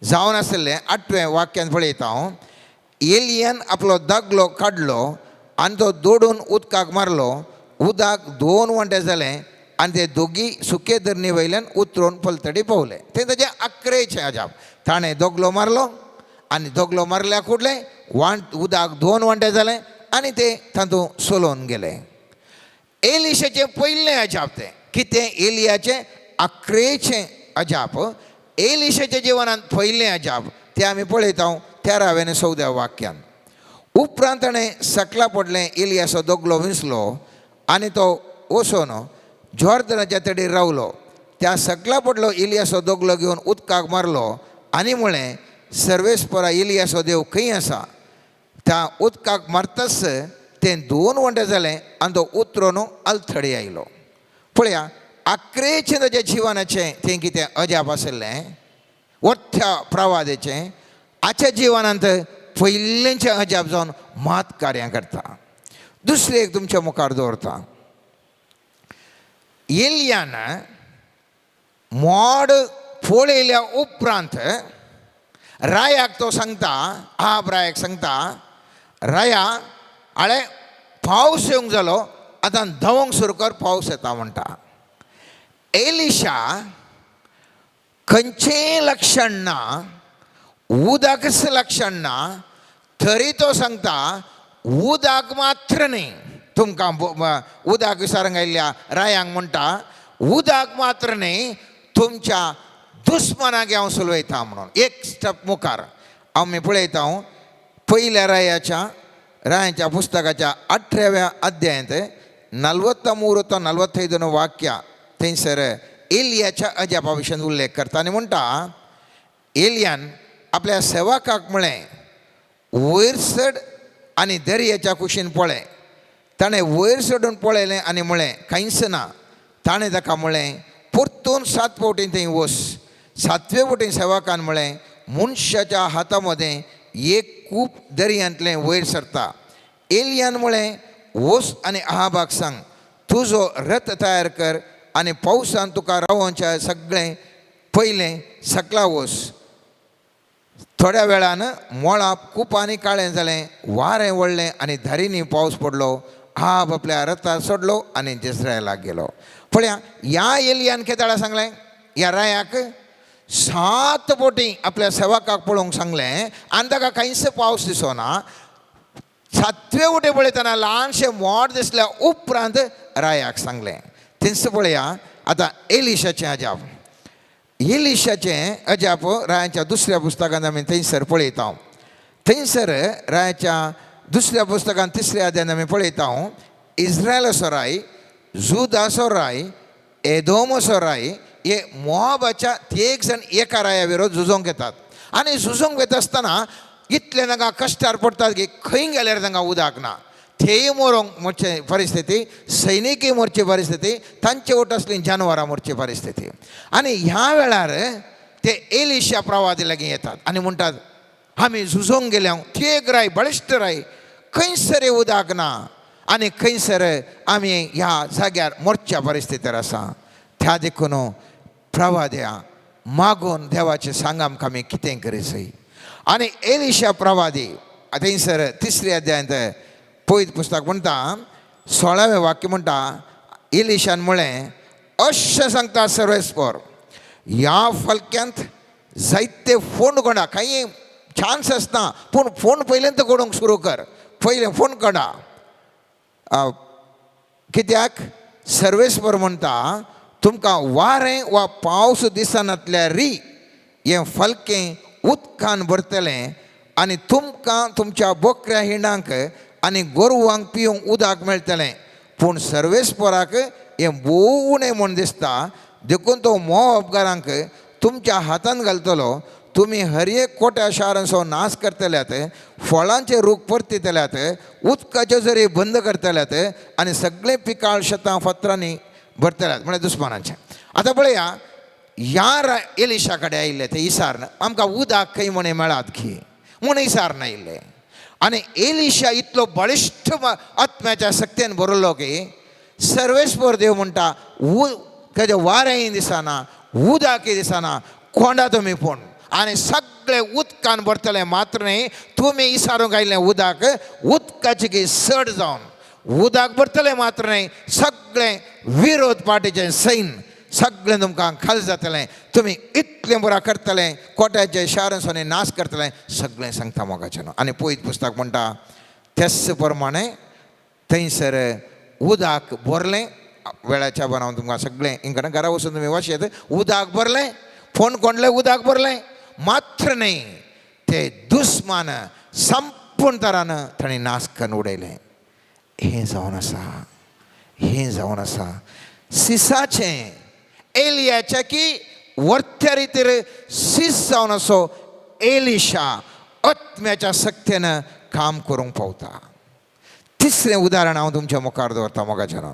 जावन आसले 8वें वाक्यान पळयता हांव. एलियान आपलो दागलो काडलो आनी तो दोडून उदकाक मारलो. उदक 2 वंटे जालें आनी ते दोगी सुके धरणी वयल्यान उतरून पलतडी पावले. ते ताजे 11 अजाप. ताणें दोगलो मारलो आनी दोगलो मारल्या कुडलें उदक 2 वंटे जालें आनी ते तातूंत सोलोवन गेले. एलिशाचें पयलें अजाप तें कितें एलियाचें 11 अजाप. एलिशाच्या जिवनांत पयलें अजाप तें आमी पळयता 13वें आनी 14व्या वाक्यान. उपरांत ताणें सकला पडलें एलियाचो दोगलो विंचलो आणि तो वचून जॉर्दनाच्या तडीर रावलो. त्या सकला पडलो इलियासो दोगलो घेवन उदकाक मारलो आनी म्हळें सर्वेस्परा इलियासो देव खंय आसा. त्या उदकाक मारताच तें 2 वंटे जालें आनी तो उतरून अल्थडी आयलो. पळया आक्रेचें ताच्या जिवनाचें तें कितें अजाप आसलें वथ्या प्रवादेचें आजच्या जिवनांत पयलींचें अजाप जावन मात कार्यां करता. दुसरें एक तुमच्या मुखार दवरता. एलियान मोड पळयल्या उपरांत रायाक तो सांगता, आहाब रायाक सांगता, राया आळे पावस येवंक जालो, आतां धांवंक सुरू कर, पावस येता म्हणटा. एलिशा खंयचेंय लक्षण ना, उदकच लक्षण ना, तरी तो सांगता उदक मात्र न्ही. तुमकां उदक विचारूंक आयिल्ल्या रायांक म्हणटा उदक मात्र न्ही, तुमच्या दुस्मनाक हांव सुलवयता म्हणून. एक स्टेप मुखार आमी पळयता पयल्या रायांच्या पुस्तकाच्या 18व्या अध्यायांत 43 to 45 वाक्यां थंयसर एलियाच्या अजापा विशीं उल्लेख करता आनी म्हणटा एलियान आपल्या सेवकाक म्हळें वयर चड आनी दर्याच्या कुशीन पळय. ताणें वयर चडून पळयलें आनी म्हळें कांयच ना. ताणें ताका म्हळें परतून 7 फावटीं थंय वच. 7वे फावटीं सेवकान म्हळें मनशाच्या हाता मदें एक कूप दर्यांतलें वयर सरता. एलियान म्हळें वच आनी आहाबाक सांग तुजो रथ तयार कर आनी पावसान तुका रावोवचें सगळें पयलें सकला वच. थोड्या वेळान मोळां कुपांनी काळें जालें, वारें वळ्ळें आनी धारींनी पावस पडलो. आहाब आपल्या रथार चडलो आनी जेज्रेलाक गेलो. पळया ह्या एलियान केदाळा सांगलें ह्या रायाक 7 फावटीं आपल्या सेवकाक पळोवंक सांगलें आनी ताका कांयच पावस दिसना. 7वे फावटी पळयतना ल्हानशें मोड दिसल्या उपरांत रायाक सांगलें. थंयच पळया आतां एलिशाचें अजाप. एलिशाचें अजाप रायाच्या दुसऱ्या पुस्तकांत आमी थंयसर पळयता. थंयसर रायाच्या दुसऱ्या पुस्तकांत 3ऱ्या अध्यायांत आमी पळयता इस्रायलाचो राय, जुदाचो राय, एदोमाचो राय हे मोआबाच्या 3 जाण एका राया विरोध झुजोंक येतात. आनी झुजोंक वता आसतना इतले तांकां कश्टार पडटात की खंय गेल्यार तांकां उदक ना. तेय मरोंक मरचे परिस्थिती, सैनिकय मरची परिस्थिती, तांचे ओट आसली जानवरां मरची परिस्थिती. आनी ह्या वेळार ते एलिशा प्रवादी लागीं येतात आनी म्हणटात आमी झुजोंक गेल्या ती एक राय बळिश्ट राय, खंयसर उदक ना आनी खंयसर आमी ह्या जाग्यार मरच्या परिस्थितीर आसा. त्या देखून प्रवाद्या मागून देवाचें सांग आमकां आमी कितें करीसय. आनी एलिशा प्रवादी थंयसर 3ऱ्या अध्यायांत पळयत पुस्तक म्हणटा 16वें वाक्य म्हणटा एलिशान म्हळें अशें सांगता सर्वेस्पर ह्या फलक्यांत जायते फोंड कोणा, कांय चान्स आसना पूण फोंड पयलेंत कोडूंक सुरू कर. पयलें फोंड काडा. कित्याक सर्वेस्पर म्हणटा तुमकां वारें वा पावस दिसनातल्या री हें फलकें उदकान भरतलें आनी तुमकां तुमच्या बोकऱ्या हिंडांक आनी गोरवांक पिवंक उदक मेळटलें. पूण सर्वेस्पराक हें भोव उणें म्हूण दिसता. देखून तो मोआबकारांक तुमच्या हातांत घालतलो. तुमी हर एक कोट्या शारांचो नाश करतल्यात, फळांचे रूख परतितल्यात, उदकाच्यो झरी बंद करतल्यात आनी सगळें पिकाळ शेतां फातरांनी भरतल्यात म्हळ्यार दुस्मानाचें. आतां पळया ह्या एलिशा कडेन आयिल्ले ते इसार आमकां उदक खंय म्हणे मेळात की म्हूण इसार आयिल्ले. आनी एलिशा इतलो बळिश्ठ आत्म्याच्या शक्तीन बरयलो की सर्वेस्पर देव म्हणटा तेजें वारेंय दिसना, उदकय दिसना, कोंडा तुमी पूण आनी सगळें उदकान भरतलें. मात्र न्ही तुमी इसारूंक आयिल्लें उदक उदकाचें की चड जावन उदक भरतलें. मात्र न्ही सगळें विरोध पार्टीचें सैन सगळें तुमकां खाल जातलें. तुमी इतलें बरें करतलें, कोट्याचे शारांचो नाश करतलें, सगळें सांगता मोगाचें. आनी पळयत पुस्तक म्हणटा तेच प्रमाणे थंयसर उदक भरलें. वेळाच्या बनावन तुमकां सगळें हिंगा घरा वचून तुमी वाचयत उदक भरलें, फोंड कोंडलें, उदक भरलें. मात्र न्ही ते दुस्मान संपूर्ण तरान ताणें नाश करून उडयलें. हें जावन आसा. हें जावन आसा. सिसाचें एलियाच्या की वर्त्या रितीर सीस जावन असो एलिशा आत्म्याच्या सक्तीनं काम करूंक पावता. तिसरें उदाहरण हांव तुमच्या मुखार दवरता मोगाचें.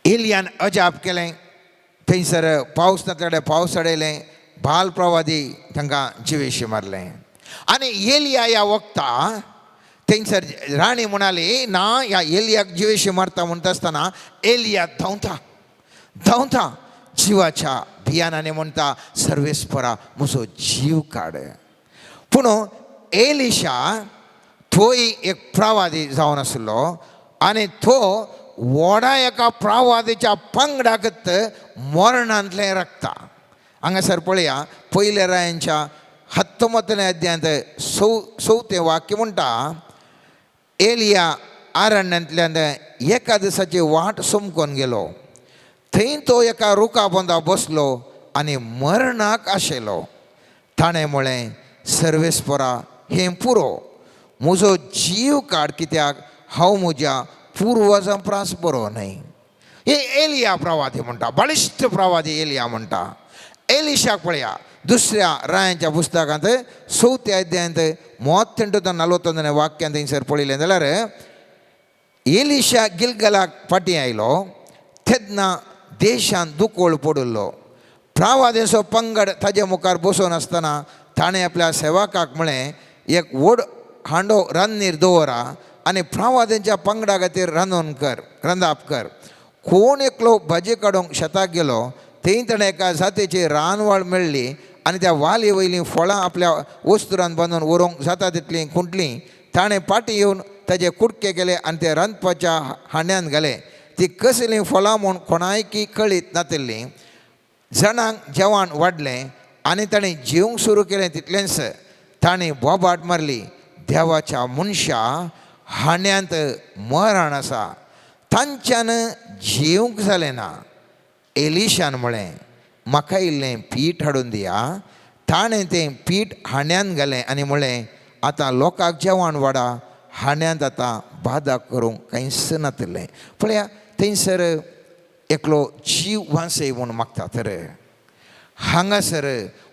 एलियान अजाप केलें. थंयसर पावस नासले कडेन पावस अडयलें. बाल प्रवादी तांकां जिवेशी मारलें. आनी एलिया ह्या वक्ता थंयसर राणी म्हणाली ना ह्या एलियाक जिवेशी मारता म्हणटा आसतना एलिया धांवता जिवाच्या भियानाने म्हणटा सर्वेस्परा म्हजो जीव काड. पूण एलिशा थोय एक प्रवादी जावन आसलो आनी तो व्हडा एका प्रवादीच्या पंगडाक मरणांतलें रक्ता. हांगासर पळया पयल्या रायांच्या 19व्या अध्यायांत 6वें वाक्य म्हणटा एलिया आरण्यांतल्यान एका दिसाची वाट सोमकोन गेलो. थंय तो एका रुखा बोंदा बसलो आनी मरणाक आशिल्लो. ताणें म्हळें सर्वेस्परा हें पुरो म्हजो जीव काड कित्याक हांव म्हज्या पुर्वजां प्रास बरो न्हय. हे एलिया प्रवादी म्हणटा. बळिश्ट प्रवादी एलिया म्हणटा. एलिशाक पळया दुसऱ्या रायांच्या पुस्तकांत 4व्या अध्यायांत 38 ते 41 वाक्यांत थंयसर पळयलें जाल्यार एलिशा गिलगलाक फाटीं आयलो. तेन्ना देशांत दुकोळ पडिल्लो. प्रवादीचो पंगड ताजे मुखार बसून आसतना ताणें आपल्या सेवकाक म्हळें एक व्हड हांडो रान्नीर दवरा आनी प्रवादींच्या पंगडा खातीर रांदप कर. कोण एकलो भाजी काडूंक शेताक गेलो. थंय ताणें एका जातीची रानवाळ मेळ्ळी आनी त्या वाली वयलीं फळां आपल्या वस्तुरान बांदून व्हरूंक जाता तितलीं खुंटलीं. ताणें पाटी येवन ताजे कुडके केले आनी ते रांदपाच्या हांड्यान घाले. ती कसलीं फळां म्हूण कोणायकी कळीत नातिल्लीं. जणांक जेवण वाडलें आनी ताणें जेवंक सुरू केलें. तितलेंच ताणें बोबाट मारली देवाच्या मनशा हांड्यांत मरण आसा. तांच्यान जेवंक जालें ना. एलिशान म्हळें म्हाका इल्लें पीठ हाडून दिया. ताणें तें पीठ हांड्यान घालें आनी म्हळें आतां लोकांक जेवण वाडा. हांड्यांत आतां बादा करूंक कांयच नातिल्लें. पळया थंयसर एकलो जीव वांसय म्हूण मागता. तर हांगासर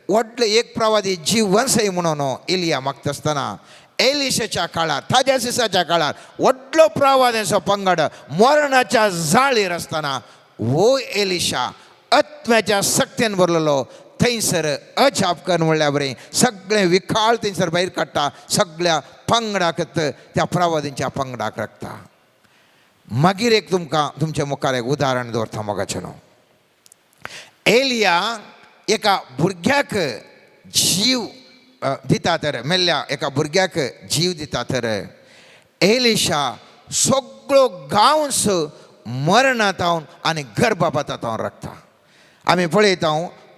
व्हडलो एक प्रवादी जीव वांसय म्हणून एलिया मागता आसतना एलिशाच्या काळार ताज्या दिसाच्या काळार व्हडलो प्रवादीचो पंगड मरणाच्या जाळीर आसतना वो एलिशा आत्म्याच्या सक्तीन भरलेलो थंयसर अजाप कर म्हणल्या बरें सगळें विखाळ थंयसर भायर काडटा. सगळ्या पंगडाक त्या प्रवादींच्या पंगडाक राखता. मागीर एक तुमकां तुमच्या मुखार एक उदाहरण दवरता मोगाचें. एलिया एका भुरग्याक जीव दिता. तर मेल्ल्या एका भुरग्याक जीव दिता. तर एलिशा सगळो गांवस मरणांत आनी गर्भपातांत राखता. आमी पळयता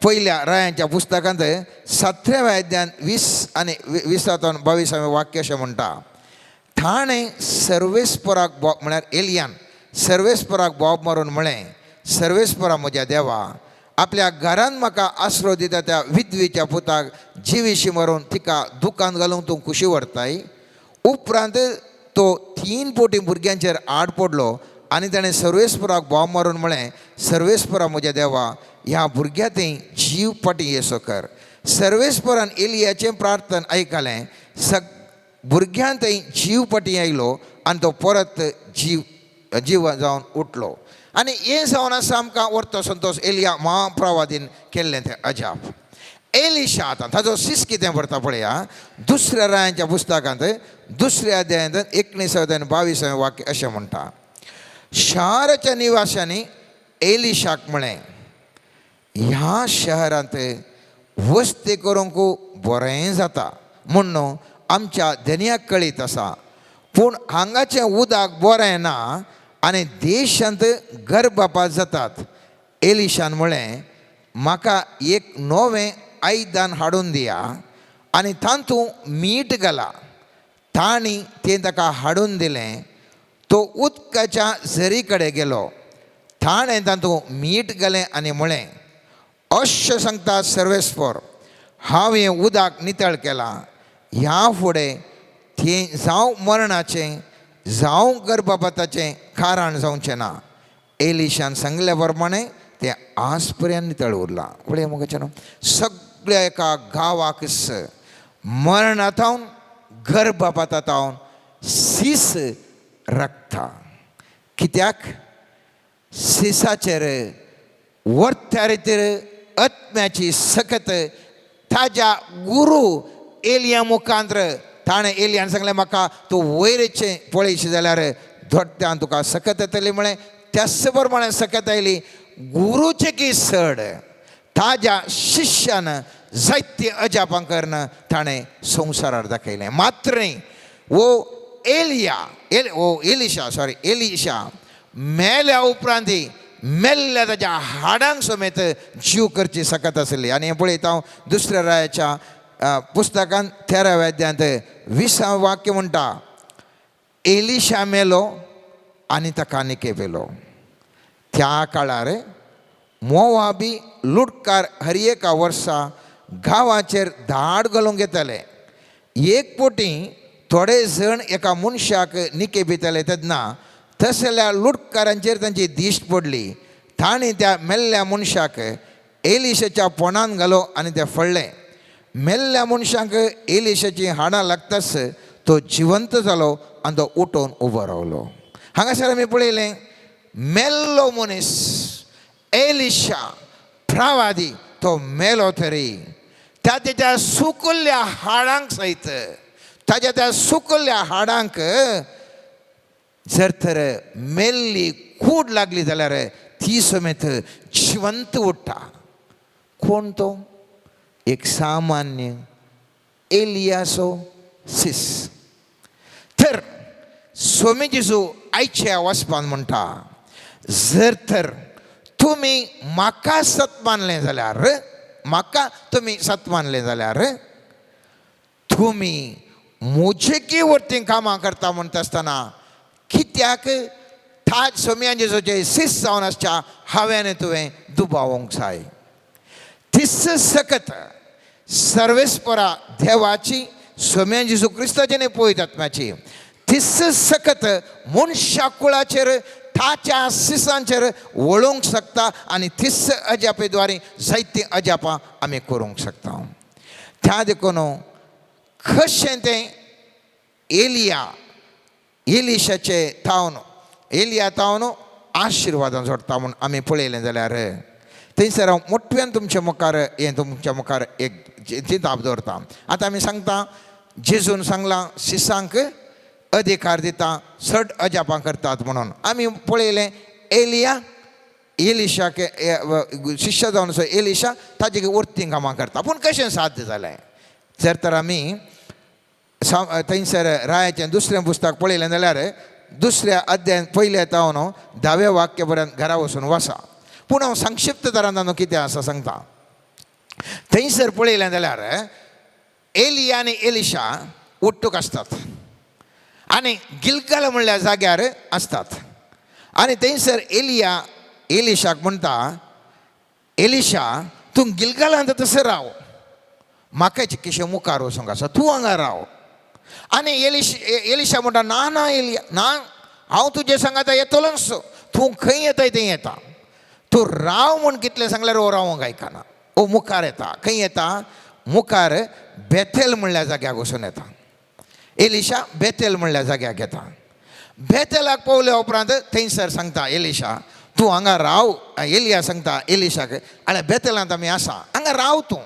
पयल्या रायांच्या पुस्तकांत 7व्या अध्यायान 20 आनी 20-22 वाक्य अशें म्हणटा ताणें सर्वेस्पराक म्हळ्यार एलियान सर्वेस्पराक बोब मारून म्हळें सर्वेस्परा म्हज्या देवा आपल्या घरांत म्हाका आसरो दिता त्या विधवेच्या पुताक जिवीशी मारून तिका दुकान घालूंक तूं कुशी व्हरताय. उपरांत तो 3 पोटी भुरग्यांचेर आड पडलो आनी ताणें सर्वेस्पराक बोब मारून म्हळें सर्वेस्परा म्हज्या देवा ह्या भुरग्यातय जीव पाटी येसो कर. सर्वेस्परान एलियाचें प्रार्थन आयकलें. भुरग्यांतय जीव पाटी आयलो आनी तो परत जीव जावन उठलो. आनी हें जावन आसा आमकां व्हरतो संतोश एलिया महाप्रवादीन केल्लें तें अजाप. एलिशा आतां ताजो सीस कितें भरता पळया दुसऱ्या रायांच्या पुस्तकांत 2व्या अध्यायांत 19 आनी 22 वाक्य अशें म्हणटा शाराच्या निवाशांनी एलिशाक म्हळें ह्या शहरांत वस्ती करूंक बरें जाता म्हणून आमच्या धन्याक कळीत आसा. पूण हांगाचें उदक बरें ना आनी देशांत गर्भपात जातात. एलिशान म्हळें म्हाका एक नवें आयदान हाडून दिया आनी तातूंत मीठ घाला. तांणी तें ताका हाडून दिलें. तो उदकाच्या झरी कडेन गेलो. ताणें तातूंत मीठ घालें आनी म्हळें अशें सांगता सर्वेस्पर हांव हें उदक नितळ केलां. ह्या फुडें तें जावं मरणाचें जावं गर्भपाताचें कारण जावचें ना. एलिशान सांगल्या प्रमाणे ते आज पर्यंत नितळ उरलां. फुडें मुखाचें सगळ्या एका गांवाक मरणांत गर्भपातात सीस रक्ता. कित्याक सिसाचेर वर्त्या रितीर आत्म्याची सकत ताज्या गुरू एलिया मुखांत्र ताणें एलियान सांगलें म्हाका तूं वयरचें पळयशी जाल्यार धोट्ट्यान तुका सकत येतली म्हळें. त्याच प्रमाणे सकत आयली. गुरूचे की सड ताज्या शिश्यान जायते अजापां करून ताणें संवसारार दाखयलें. मात्र वो एलिशा मेल्या उपरांत मेल्ल्या ताज्या हाडांक समेत जीव करची सकत आसली. आनी हें पळयता हांव दुसऱ्या रायाच्या पुस्तकांत 13व्या अध्यायांत 20वें वाक्य म्हणटा, एलिशा मेलो आनी ताका निकेबेलो. त्या काळार मोवाबी लुटकार हर एका वर्सा गांवाचेर धाड घालूंक येताले. एक पोटी थोडे जण एका मनशाक निकेबिताले तेन्ना तसल्या लुटकारांचेर तांची दिश्ट पडली. ताणीं त्या मेल्ल्या मनशाक एलिशाच्या पोंडान घालो आनी ते फळ्ळे. मेल्ल्या मनशाक एलिशाची हाडां लागताच तो जिवंत जालो आनी तो उठून उबो रावलो. हांगासर आमी पळयलें मेल्लो मनीस एलिशा प्रवादी तो मेलो तरी ताच्या सुकल्ल्या हाडांक सयत ताच्या त्या सुकल्ल्या हाडांक जर तर मेल्ली कूड लागली जाल्यार ती समेत जिवंत उठ्ठा. कोण तो? एक सामान्य एलियासो सीस. तर स्वामी जेजू आयच्या वचपान म्हणटा, जर तर तुमी म्हाका सत मानलें जाल्यार म्हाका तुमी सत मानलें जाल्यार तुमी म्हजे वरतीं कामां करता म्हणटा आसतना कित्याक ताज स्वामी जेजूचे सीस जावन आसच्या हांवें तुवें दुबावूंक जाय. तिस सकत सर्वेस्परा देवाची स्वामी जेजू क्रिस्ताचे न्ही पळयत आत्म्याची तिस सकत मनशा कुळाचेर ताच्या सिसांचेर वळोवंक शकता आनी तिस अजापे द्वारे जायती अजापां आमी करूंक शकता. त्या देखून कशें तें एलिशाचे एलिया तावन आशिर्वादान जोडटा म्हूण आमी पळयलें जाल्यार थंयसर हांव मोठ्यान तुमच्या मुखार एक चिंताप दवरता. आतां आमी सांगता जेजून सांगलां सिसांक अधिकार दिता चड अजापां करतात म्हणून. आमी पळयलें एलिशाक शिश्य जावन एलिशा ताजे वर्तीं कामां करता. पूण कशें साध्य जालें? जर तर आमी थंयसर रायाचें दुसरें पुस्तक पळयलें जाल्यार दुसऱ्या अध्यायान पयले येता न्हू 10वें वाक्य पर्यंत घरा वचून वाचा. पूण हांव संक्षिप्त तरान कितें आसा सांगता. थंयसर पळयलें जाल्यार एलिया आनी एलिशा उट्टूक आसतात आनी गिलगाल म्हणल्या जाग्यार आसतात. आनी थंयसर एलिशाक म्हणटा, एलिशा तूं गिलगालांत थंयसर राव, म्हाका कितें मुखार वचूंक आसा, तूं हांगा राव. आनी एलिशा म्हणटा, ना एलिया ना, हांव तुजे सांगात येतलोच, तूं खंय येताय थंय येता, तूं राव म्हूण कितलें सांगल्यार हो रावंक आयकना. ओ मुखार येता. खंय येता? मुखार बेथेल म्हणल्या जाग्याक वचून येता. एलिशा बेथेल म्हणल्या जाग्याक येता. बेथेलाक पावल्या उपरांत थंयसर सांगता एलिशा तूं हांगा राव. एलिया सांगता एलिशाक, आल्या बेथेलांत आमी आसा, हांगा राव, तूं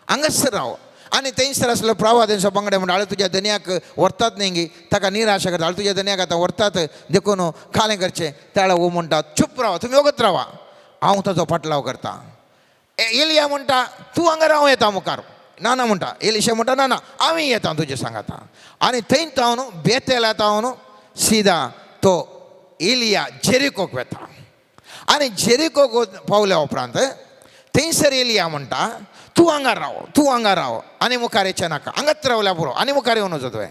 हांगाच राव. आनी थंयसर आसलो प्रवादींचो पंगड म्हणटा, आल्या तुज्या धन्याक व्हरतात न्ही गी, ताका निराशा करता, आल्या तुज्या धन्याक आतां व्हरतात देखून खालें करचें. त्या वो म्हणटा चूप रावा, तुमी वगत रावा, हांव ताचो पाटलाव करता. एलिया म्हणटा तूं हांगा राव, येता मुखार. ना म्हणटा. एलिशा म्हणटा ना हांव येता तुजे सांगाता. आनी थंय तावन बेथेला तावन सिदा तो एलिया जेरिकोक वेता. आनी जेरिकोक पावल्या उपरांत थंयसर एलिया म्हणटा तूं हांगा राव आनी मुखार येचें नाका, हांगाच रावल्या पुरो, आनी मुखार येवन वचो तुवें.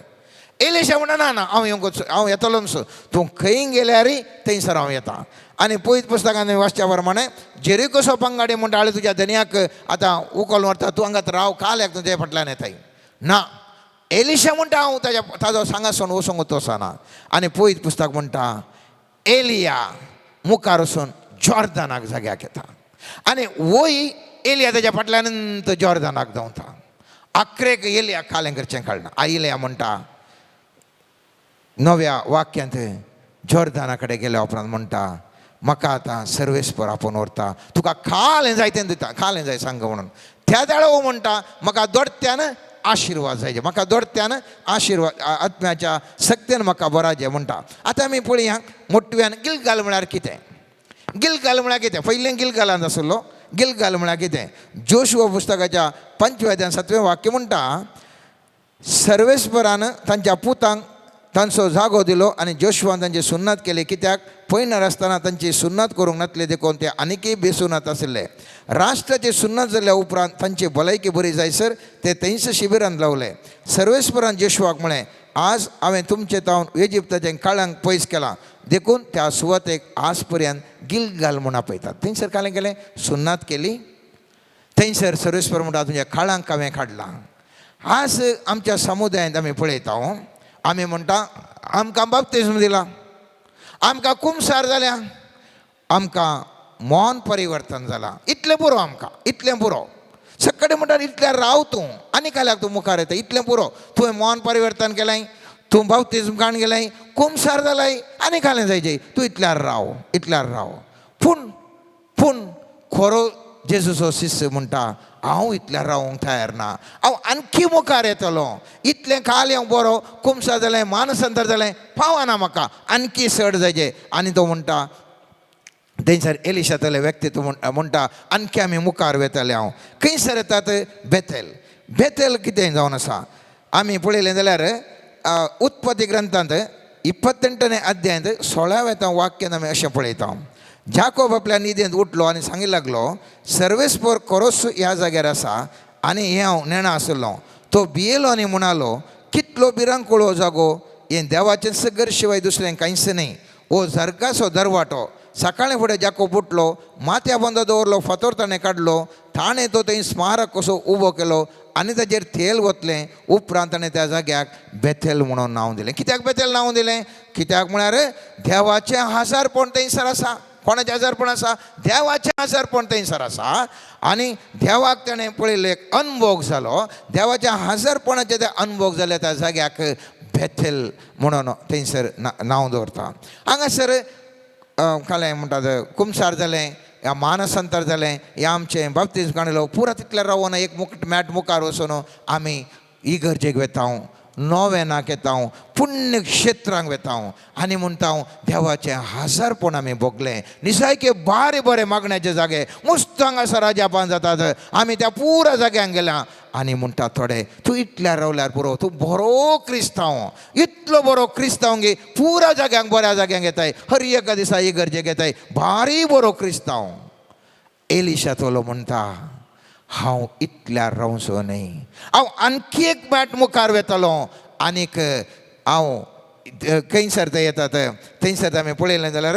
एलिशा म्हणटा ना हांव येतलोच, तूं खंय गेल्यारय थंयसर हांव येता. आनी पयत पुस्तकांत वाचच्या प्रमाणे जेरिकोचो पंगड म्हणटा, आल्या तुज्या धन्याक आतां उखलून व्हरता, तूं हांगात राव, काल्याक तुजे फाटल्यान येताय. ना, एलिशा म्हणटा हांव ताजो सांगासून वचूंक वचना. आनी पळयत पुस्तक म्हणटा एलिया मुखार वचून जॉर्दानाक जाग्याक येता आनी वय एलिया ताच्या फाटल्यान जॉर्दानाक धांवता. आखरेक एलिया कालें करचें कळना. एलिया म्हणटा नव्या वाक्यांत जॉर्दाना कडेन गेल्या उपरांत म्हणटा म्हाका आतां सर्वेस्पर आपोवन व्हरता, तुका खालें जाय तें दिता, खालें जाय सांग म्हणून. त्या दाडो हो म्हणटा म्हाका दोडत्यान आशिर्वाद जाय, म्हाका दोडत्यान आशिर्वाद आत्म्याच्या सक्तीन म्हाका बरा जे म्हणटा. आतां आमी पळया मोटव्यान गिलगाल म्हळ्यार कितें. गिलगाल म्हळ्यार कितें. पयलें गिलगालांत आसलो. गिलगाल म्हळ्यार कितें. जोशुआ पुस्तकाच्या 5वें अध्यायान 7वें वाक्य म्हणटा सर्वेस्परान तांच्या पुतांक तांचो जागो दिलो आनी जोशुआन तांची सुन्नत केली. कित्याक पयणार आसतना तांची सुन्नत करूंक नासले देखून ते आनिकय बेसुन्नत आसले. राष्ट्राची सुन्नत जाल्या उपरांत तांची भलायकी बरी जायसर ते थंयच शिबिरांत लावले. सर्वेस्परान जोशुआक म्हळें आज हांवें तुमचे तावन इजिप्ताच्या काळांक पयस केलां देखून त्या सुवातेक आज पर्यंत गिलगाल म्हूण आपयतात. थंयसर कालें केलें सुन्नत केली. थंयसर सर्वेस्पर म्हणटा तुज्या काळांक हांवें काडलां. आज आमच्या समुदायांत आमी पळयता आमी म्हणटा आमकां बाप्तिस्म दिला, आमकां कुमसार जाल्या, आमकां मन परिवर्तन जालां. इतलें पुरो आमकां, इतलें पुरो. सकाळी म्हणटा इतलें राव तूं आनी काल्याक तूं मुखार येता. इतलें पुरो. तुवें मन परिवर्तन केलें, तूं बाप्तिस्म काण गेलें, कुमसार जालाय आनी कालें जायचें. तूं इतल्यार राव, इतल्यार राव. पूण खरो जेजूचो शिष्य म्हणटा हांव इतल्यार रावंक तयार ना, हांव आणखी मुखार येतलो. इतलें काल हांव बरो कुमसार जालें, मानसंतर जालें, पावना म्हाका आणखी चड जायचें. आनी तो म्हणटा थंयसर एलिशातले व्यक्ती म्हणटा आणखी आमी मुखार वेतले. हांव खंयसर येतात बेथेल. बेथेल कितें जावन आसा आमी पळयलें जाल्यार उत्पत्ती ग्रंथांत 28वें अध्यायांत 16वें वाक्यान आमी अशें पळयता जाकोब आपल्या न्हिदेंत उठलो आनी सांगूंक लागलो सर्वेस्पर खरोच ह्या जाग्यार आसा आनी हे हांव नेणा आसलो. तो भियेलो आनी म्हणालो कितलो भिरांकुळो जागो, हें देवाचें सगर शिवाय दुसरें कांयच न्ही. हो झरकासो दरवाटो. सकाळीं फुडें जाकोब उठलो, माथ्या बंद दवरलो, फातर ताणें काडलो, ताणें तो थंय स्मारक कसो उबो केलो आनी ताचेर तेल वतलें. उपरांत ताणें त्या जाग्याक बेथेल म्हणून नांव दिलें. कित्याक बेथेल नांव दिलें? कित्याक म्हळ्यार देवाचें हाजारपण थंयसर आसा. कोणाचें हाजारपण आसा? देवाचें हाजारपण थंयसर आसा. आनी देवाक ताणें पळयलो एक अनुभव जालो. देवाच्या हाजारपणाचे ते अनुभव जाले त्या जाग्याक बेथेल म्हणून थंयसर नांव दवरता. हांगासर कालें म्हणटात कुमसार जालें, या मानसंतर जालें, या आमचें बाप्तिस्म काणलो पुरो तितलें रावून एक मॅट मुखार वचून आमी इगर्जेक वेता, नोवेनाक येता, पुण्य क्षेत्रांक वेता आनी म्हणटा देवाचें हाजारपण आमी भोगलें. निसायके बरे बरे मागण्याचे जागे मस्त हांगासर राजापान जातात. आमी त्या पुरा जाग्यांक गेल्या आनी म्हणटा थोडे तूं इतल्यार रावल्यार पुरो, तूं बरो क्रिस्तांव, इतलो बरो क्रिस्तांव गे पुरा जाग्यांक बऱ्या जाग्यांक येताय, हर एका दिसा इगर्जेक येताय, भारी बरो क्रिस्तांव. एलिशा तोलो म्हणटा हांव इतल्यार रावचो न्ही, हांव आणखी एक मॅट मुखार वेतलो. आनीक हांव खंयसर ते येतात थंयसर आमी पळयलें जाल्यार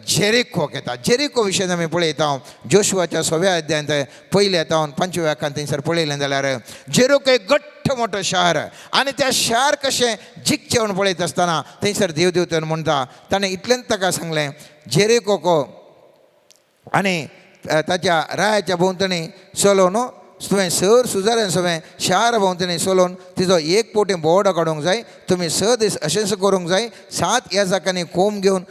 जेरिकोक येता. जेरिको विशयी आमी पळयता जोशुआच्या 6व्या अध्यायांत पयले येता 5व्या वाक्यांत थंयसर पळयलें जाल्यार जेरिको एक गठ्ठ मोठो शार आनी त्या शार कशें जिखचें म्हूण पळयत आसतना थंयसर देवदेवतन म्हणटा ताणें इतलेंच ताका सांगलें जेरिको आनी ताच्या रायाच्या भोंवतणी चलोवन तुवें सर सुजाऱ्यान सगळें शार भोंवतणी चलोवन तिजो एक पोटी बोवाडो काडूंक जाय. तुमी 6 दीस अशेंच करूंक जाय. 7 येजाकांनी कोंब घेवन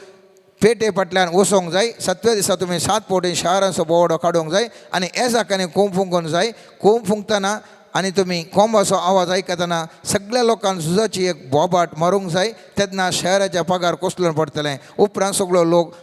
पेटे फाटल्यान वचोंक जाय. 7व्या दिसा तुमी 7 पोटी शाराचो बोवाडो काडूंक जाय आनी येजाकांनी कोंब फुंकोवंक जाय. कोंब फुंकतना आनी तुमी कोंबाचो आवाज आयकतना सगळ्या लोकांक झुजाची एक बोबाट मारूंक जाय. तेन्ना शहराच्या पगार कोसळून पडटलें. उपरांत सगळो लोक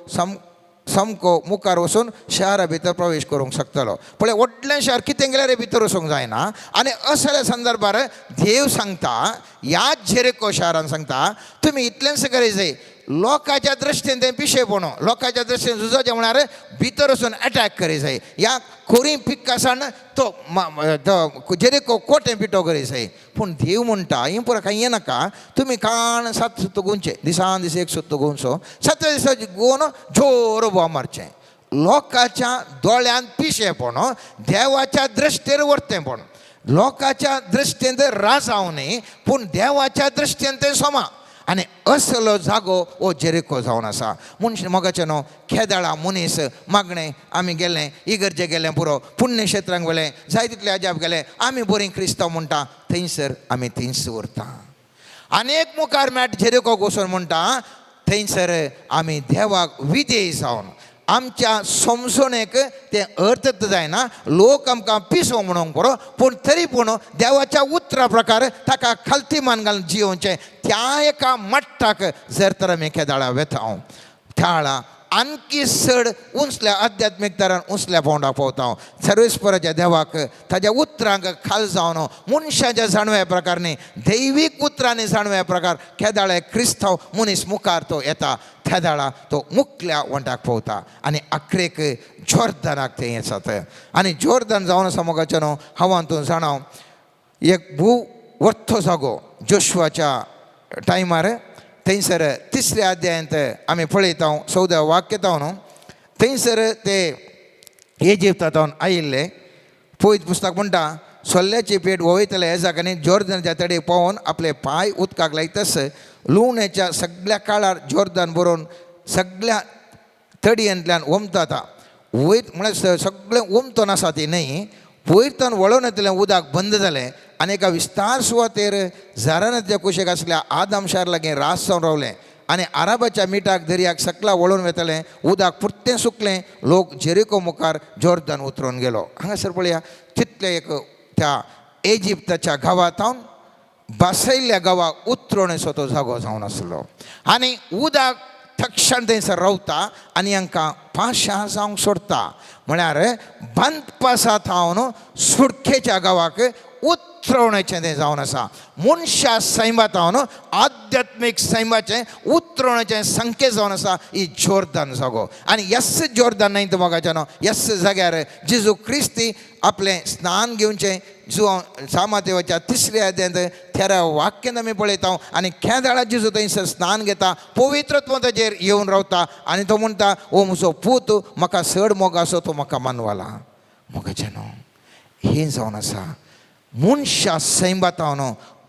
सामको मुखार वचून शारा भितर प्रवेश करूंक शकतलो. पळय व्हडलें शार कितें गेल्यार भितर वचूंक जायना. आनी असल्या संदर्भार देव सांगता ह्याच जेरिको शारान सांगता तुमी इतलेंच करीत लोकांच्या दृश्टीन तें पिशेपणो, लोकांच्या दृश्टीन झुजाचें म्हळ्यार भितर वचून अटॅक करी जाय. ह्या खोरी पिक्कासान तो जेरिको कोटें पिटो करी जाय. पूण देव म्हणटा हें पुरो कांय नाका, तुमी काण 7 सुत्त गोवचे, दिसान दीस 1 सुत्त गोवचो, 7व्या दिसा गोवन जोर बोवाळ मारचें. लोकांच्या दोळ्यान पिशेपण, देवाच्या दृश्टीर वर्तेपण. लोकाच्या दृश्टेन ते राज जावं न्ही पूण देवाच्या दृश्टेन ते सोमा आनी असलो जागो हो जेरिको जावन आसा म्हूण मोगाचे न्हू खेदाळा मनीस मागणें आमी गेले इगर्जे गेले पुरो पुण्यक्षेत्रांक गेले जाय तितले अजाप गेले आमी बरीं क्रिस्तांव म्हणटा थंयसर आमी थंयच उरता आनी एक मुखार मेट जेरिको वचून म्हणटा थंयसर आमी देवाक विधेय जावन आमच्या समजणेक ते अर्थ जायना लोक आमकां पिसो म्हणूंक बरो पूण तरी पूण देवाच्या उतरा प्रकार ताका खालती मान घालून जियोवचें त्या एका मट्टाक जर तर आमी केदाळा वेता त्या वेळा आणखी चड उंचल्या आध्यात्मिकतारान उंचल्या पावंडाक पावता सर्वेस्पराच्या देवाक ताच्या उतरांक खाल जावन मनशाच्या जाणव्या प्रकार न्ही दैवीक उतरांनी जाणव्या प्रकार केदाळे क्रिस्तांव मनीस मुखार तो येता त्या वेळा तो मुखल्या वंटाक पावता आनी आखरेक जॉर्दनाक ते येतात आनी जॉर्दन जावन आसा मोगाचे न्हू हांव तूं जाणाव एक भू वर्थो जागो जोशुआच्या टायमार थंयसर तिसऱ्या अध्यायांत आमी पळयता 14 वाक्यता न्हू थंयसर ते इजिप्तांत आयिल्ले पळयत पुस्तक म्हणटा सोल्ल्याची पेट वयतले हे जाग्यांनी जॉर्दनाच्या तडेक पावोन आपले पांय उदकाक लायतस लुवण्याच्या सगळ्या काळार जॉर्दन बरोवन सगळ्या तडयेंतल्यान ओमता वयत म्हळ्यार सगळें ओमतोन आसा ती न्हय वयरतन वळोन येतलें उदक बंद जालें आनी एका विस्तार सुवातेर जारानाच्या कुशेक आसल्या आदम शार लागीं रास जावन रावलें आनी आराबाच्या मिठाक दर्याक सकला वळोन वेतलें उदक पुर्तें सुकलें लोक जेरिको मुखार जॉर्दन उतरून गेलो हांगासर पळया तितले एक त्या इजिप्ताच्या गांवांतावन बसयल्ल्या गांवाक उतरोणेचो तो जागो जावन आसलो आनी उदक तक्षण थंयसर रावता आनी हांकां पाशां जावंक सोडता म्हळ्यार बांदपासा थावन सुडकेच्या गांवाक उतरवण्याचें तें जावन आसा मनशा सैमातावन आध्यात्मीक सैमाचें उतरवण्याचें संकेत जावन आसा ही जॉर्दन जागो आनी ह्याच जॉर्दन न्हय मोगाच्या न्हू ह्याच जाग्यार जेजू क्रिस्ती आपलें स्नान घेवचें जो सामातेवाच्या तिसऱ्या अध्यायांत 13 वाक्यान आमी पळयता आनी केदाळा जेजू थंयसर स्नान घेता पवित्रत्व ताचेर येवन रावता आनी तो म्हणटा ओ म्हजो पूत म्हाका चड मोग आसो तो म्हाका मानवाला मोगाचें न्हू हें जावन आसा मनशा सैमातावन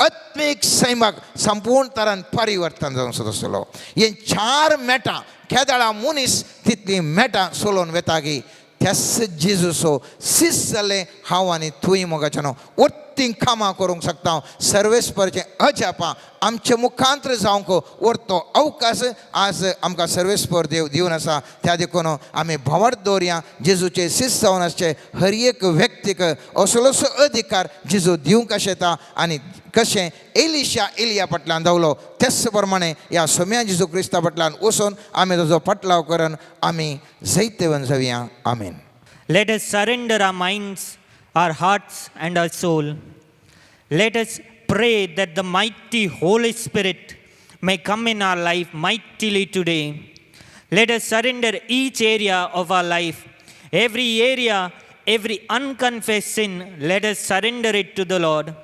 आत्मीक सैमाक संपूर्ण तरान परिवर्तन जावन आसलो हे 4 मेटां केदाळा मनीस तितली मेटां सोलोवन वेता की त्यास जेजूसो सीस जालें हांव आनी तुवें मोगाचें न्हू वर्तीं कामां करूंक शकता सर्वेस्परचें अजापां आमचे मुखांतर जावंक वर्तो अवकाश आज आमकां सर्वेस्पर देव दिवन आसा त्या देखून आमी भावार्थ दवरया जेजूचे सीस जावन आसचे हर एक व्यक्तीक असलोसो अधिकार जेजू दिवंक येता आनी कशें एलिया फाटल्यान धांवलो तेच प्रमाणे ह्या सोम्या जेजू क्रिस्ता फाटल्यान वचून आमी ताजो फाटलाव करून आमी जैतेवन जावया आमेन. Let us surrender our minds, our hearts and our soul. Let us pray that the mighty Holy Spirit may come in our life mightily today. Let us surrender each area of our life. Every area, every unconfessed sin, let us surrender it to the Lord.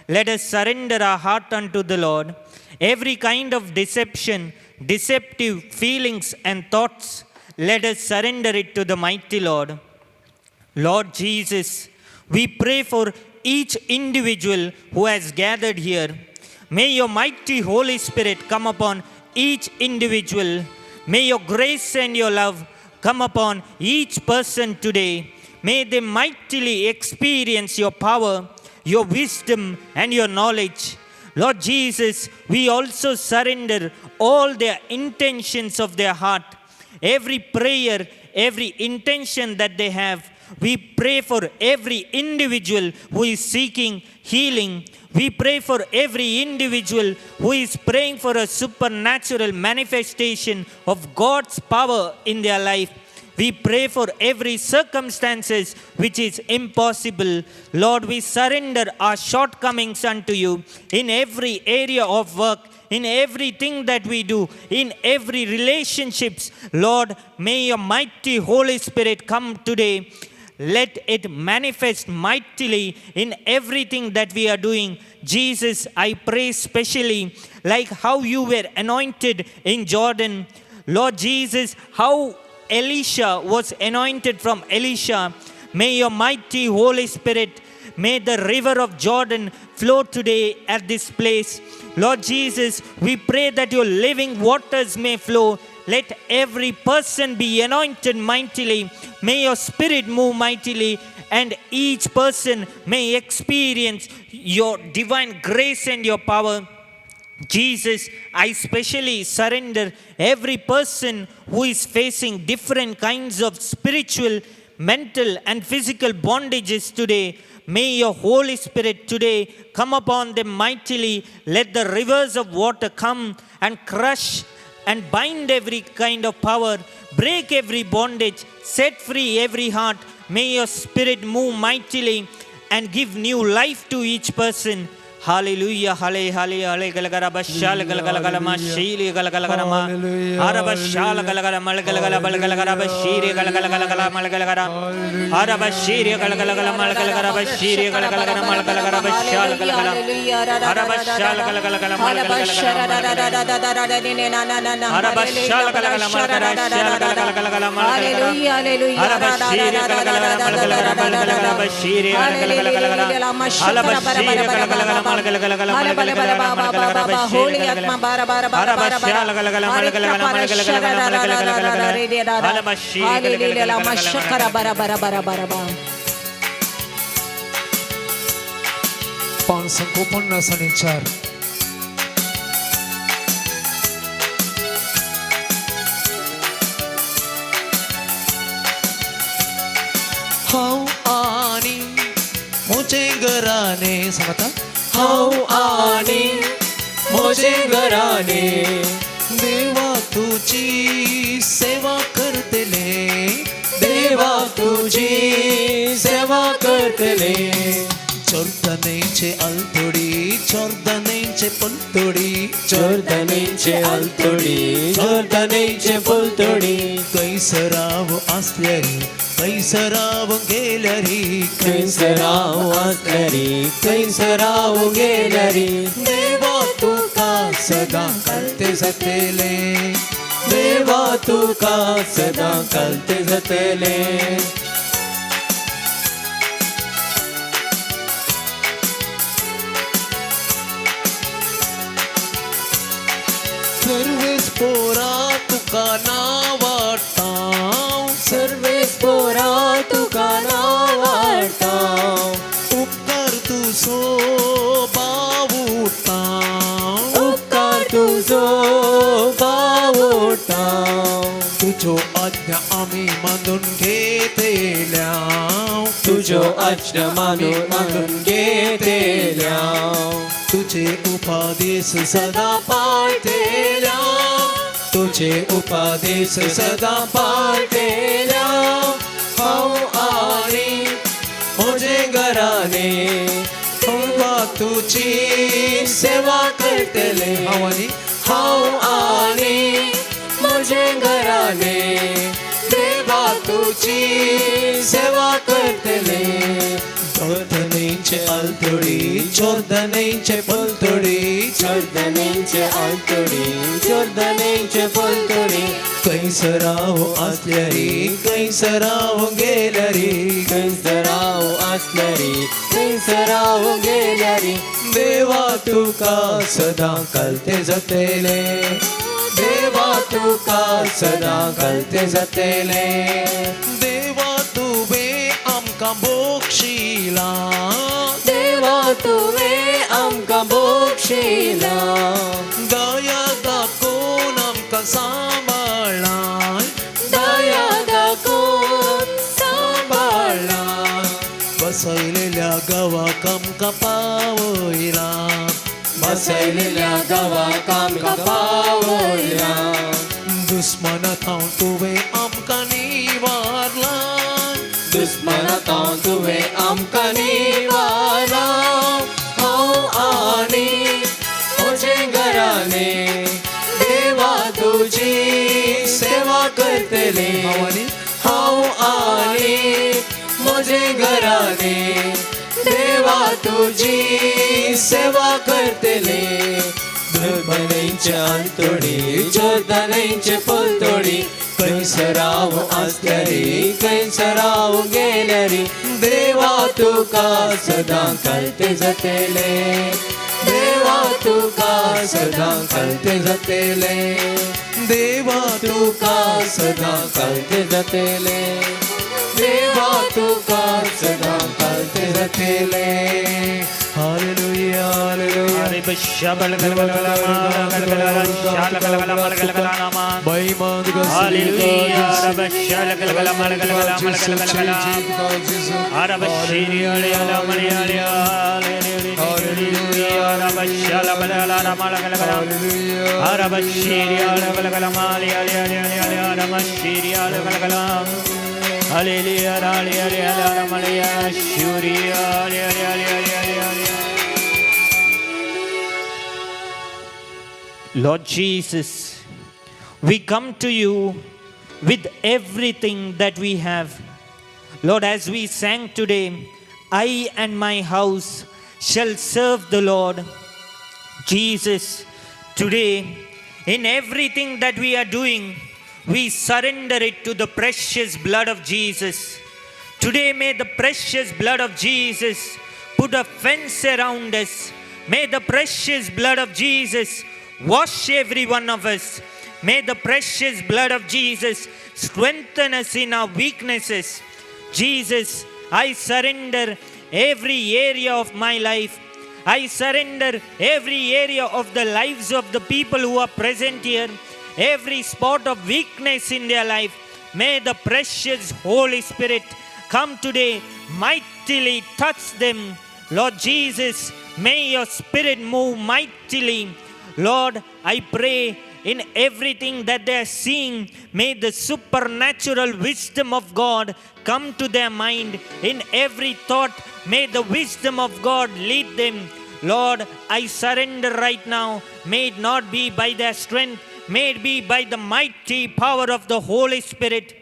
Let us surrender our heart unto the Lord. Every kind of deception, deceptive feelings and thoughts, let us surrender it to the mighty Lord. Lord Jesus, we pray for each individual who has gathered here. May your mighty Holy Spirit come upon each individual. May your grace and your love come upon each person today. May they mightily experience your power, your wisdom and your knowledge. Lord Jesus, we also surrender all their intentions of their heart. Every prayer, every intention that they have, we pray for every individual who is seeking healing. We pray for every individual who is praying for a supernatural manifestation of God's power in their life. We pray for every circumstances which is impossible. Lord, we surrender our shortcomings unto you in every area of work, in everything that we do, in every relationships. Lord, may your mighty Holy Spirit come today. Let it manifest mightily in everything that we are doing. Jesus, I pray specially like how you were anointed in Jordan. Lord Jesus, how Elisha was anointed from Elisha. May your mighty Holy Spirit may the river of Jordan flow today at this place. Lord Jesus, we pray that your living waters may flow. Let every person be anointed mightily. May your spirit move mightily, and each person may experience your divine grace and your power. Jesus, I specially surrender every person who is facing different kinds of spiritual, mental, and physical bondages today. May your Holy Spirit today come upon them mightily. Let the rivers of water come and crush and bind every kind of power, break every bondage, set free every heart. May your Spirit move mightily and give new life to each person. Hallelujah, hallelujah, galagara bashal galagala mashili galagala ma arabashal galagala malgalagala balgalagara bashiri galagala malgalagara arabashiri galagala malgalagara bashiri galagala malgalagara bashal galagala arabashal galagala malgalagara arabashal galagala malgalagara Hallelujah, hallelujah. arabashiri galagala malgalagara bashiri galagala Holy Atma bara bara bara bara Hallelujah, mashakara bara bara bara bara bara. Pangsangko pun nasa nincar. How ani मुझे घराने समता हाव आणि मोजे घराने देवा तुझी सेवा करतले देवा तुझी सेवा करतले चोरदनेचे अलतोडी चोरदनेचे पलतोडी चोरदनेचे अलतोडी चोरदनेचे फुलतोडी कैसराव असल्यारी कैसराव गेल्यारी कैसराव असल्यारी कैसराव गेल्यारी देवा तुका सदा कळते जातेले देवा तुका सदा कळते जातले सर्वेस पोरा तुका नावाटाव सर्वेस पोरा तुका नावाटाव उपकार तुझो बावुटाव उपकार तुझो बावुटाव तुझो आज्ञा आम्ही मानून घेतल्या तुझो आज्ञा मानून घेतल्या तुझे उपादेश सदा पाळतेल्या तुझे उपादेश सदा पाळतेल्या हाव आणि मोजे घराने देवा तुझी सेवा करतले आवानी हाव आणि मोजे घराने देवा तुझी सेवा करतले चोरदनेचे अलतोडी चोरदनेचे पलतोडी चोरदनेचे अलतोडी चोरदनेचे फुलतोडी कैसराव असल्यारी कैसराव गेल्यारी कैसराव असल्यारी कैसराव गेल्यारी देवा तुका सदा कळते जातेले देवा तुका सदा कळते जातले देवा तुवे आमकां बोक्षिला देवा तुवे आमकां बोक्षिला दया दाखोवन आमकां सांबाळ्ळा दया दाखोवन सांबाळ्ळा बसयलेल्या गावाक आमकां पावयला बसयलेल्या गावाक आमकां पावयला दुस्मनांत तुवे आमकां निवारला दुस्मनांत तुवे आमकां निवारला हांव आनी म्हजे घराने देवा तुझी सेवा करतले हांव आनी म्हजे घराने देवा तुझी सेवा करतले चोरदनेचे अलतोडी चोरदनेचे फुलतोडी कैसराव आसतरी कैसराव गेलरी देवा तुका सदा कळते जतेले देवा तुका सदा कळते जतेले देवा तुका सदा कळते जतेले देवा तुका सदा कळते जतेले hallelujah hallelujah Lord Jesus, we come to you with everything that we have. Lord, as we sang today, I and my house shall serve the Lord. Jesus, today, in everything that we are doing, we surrender it to the precious blood of Jesus. Today, may the precious blood of Jesus put a fence around us. May the precious blood of Jesus wash every one of us. May the precious blood of Jesus strengthen us in our weaknesses. Jesus, I surrender every area of my life. I surrender every area of the lives of the people who are present here. Every spot of weakness in their life. May the precious Holy Spirit come today, mightily touch them. Lord Jesus, may your Spirit move mightily. Lord, I pray in everything that they are seeing, may the supernatural wisdom of God come to their mind. In every thought, may the wisdom of God lead them. Lord, I surrender right now. May it not be by their strength, may it be by the mighty power of the Holy Spirit.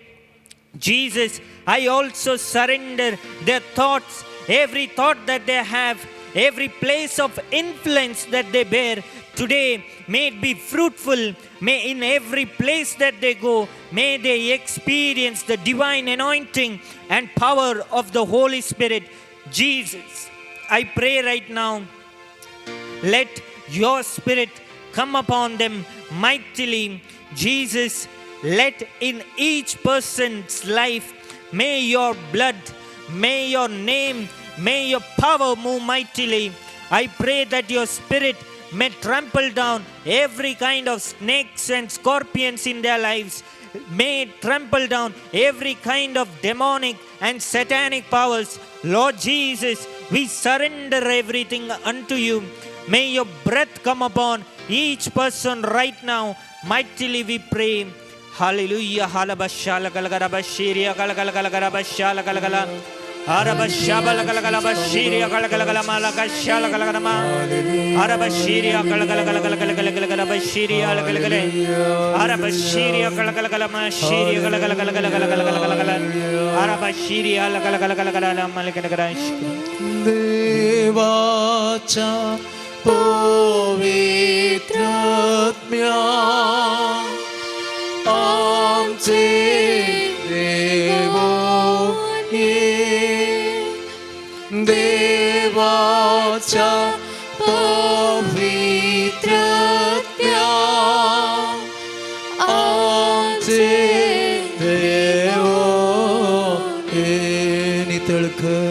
Jesus, I also surrender their thoughts, every thought that they have, every place of influence that they bear. Today, may it be fruitful. May in every place that they go, may they experience the divine anointing and power of the Holy Spirit. Jesus, I pray right now, let your Spirit come upon them mightily. Jesus, let in each person's life, may your blood, may your name, may your power move mightily. I pray that your Spirit may trample down every kind of snakes and scorpions in their lives. May it trample down every kind of demonic and satanic powers. Lord Jesus, we surrender everything unto you. May your breath come upon each person right now. Mightily we pray. Hallelujah. Halabashala galgarabashiria galgalgalgarabashala galgala. Arabashabala galgalabashiria galgalgalamalakashala galgalama. Arabashiria galgalgalgalgalgalgalabashiria galgale. Arabashiria galgalgalamashiria galgalgalgalgalgalgalala. Arabashiria galgalgalgalgalgalamalikanagrash. देवाचा पवित्रात्म्या आमचे देवो देवाचा पवित्रात्म्या आमचे देवो नितळकर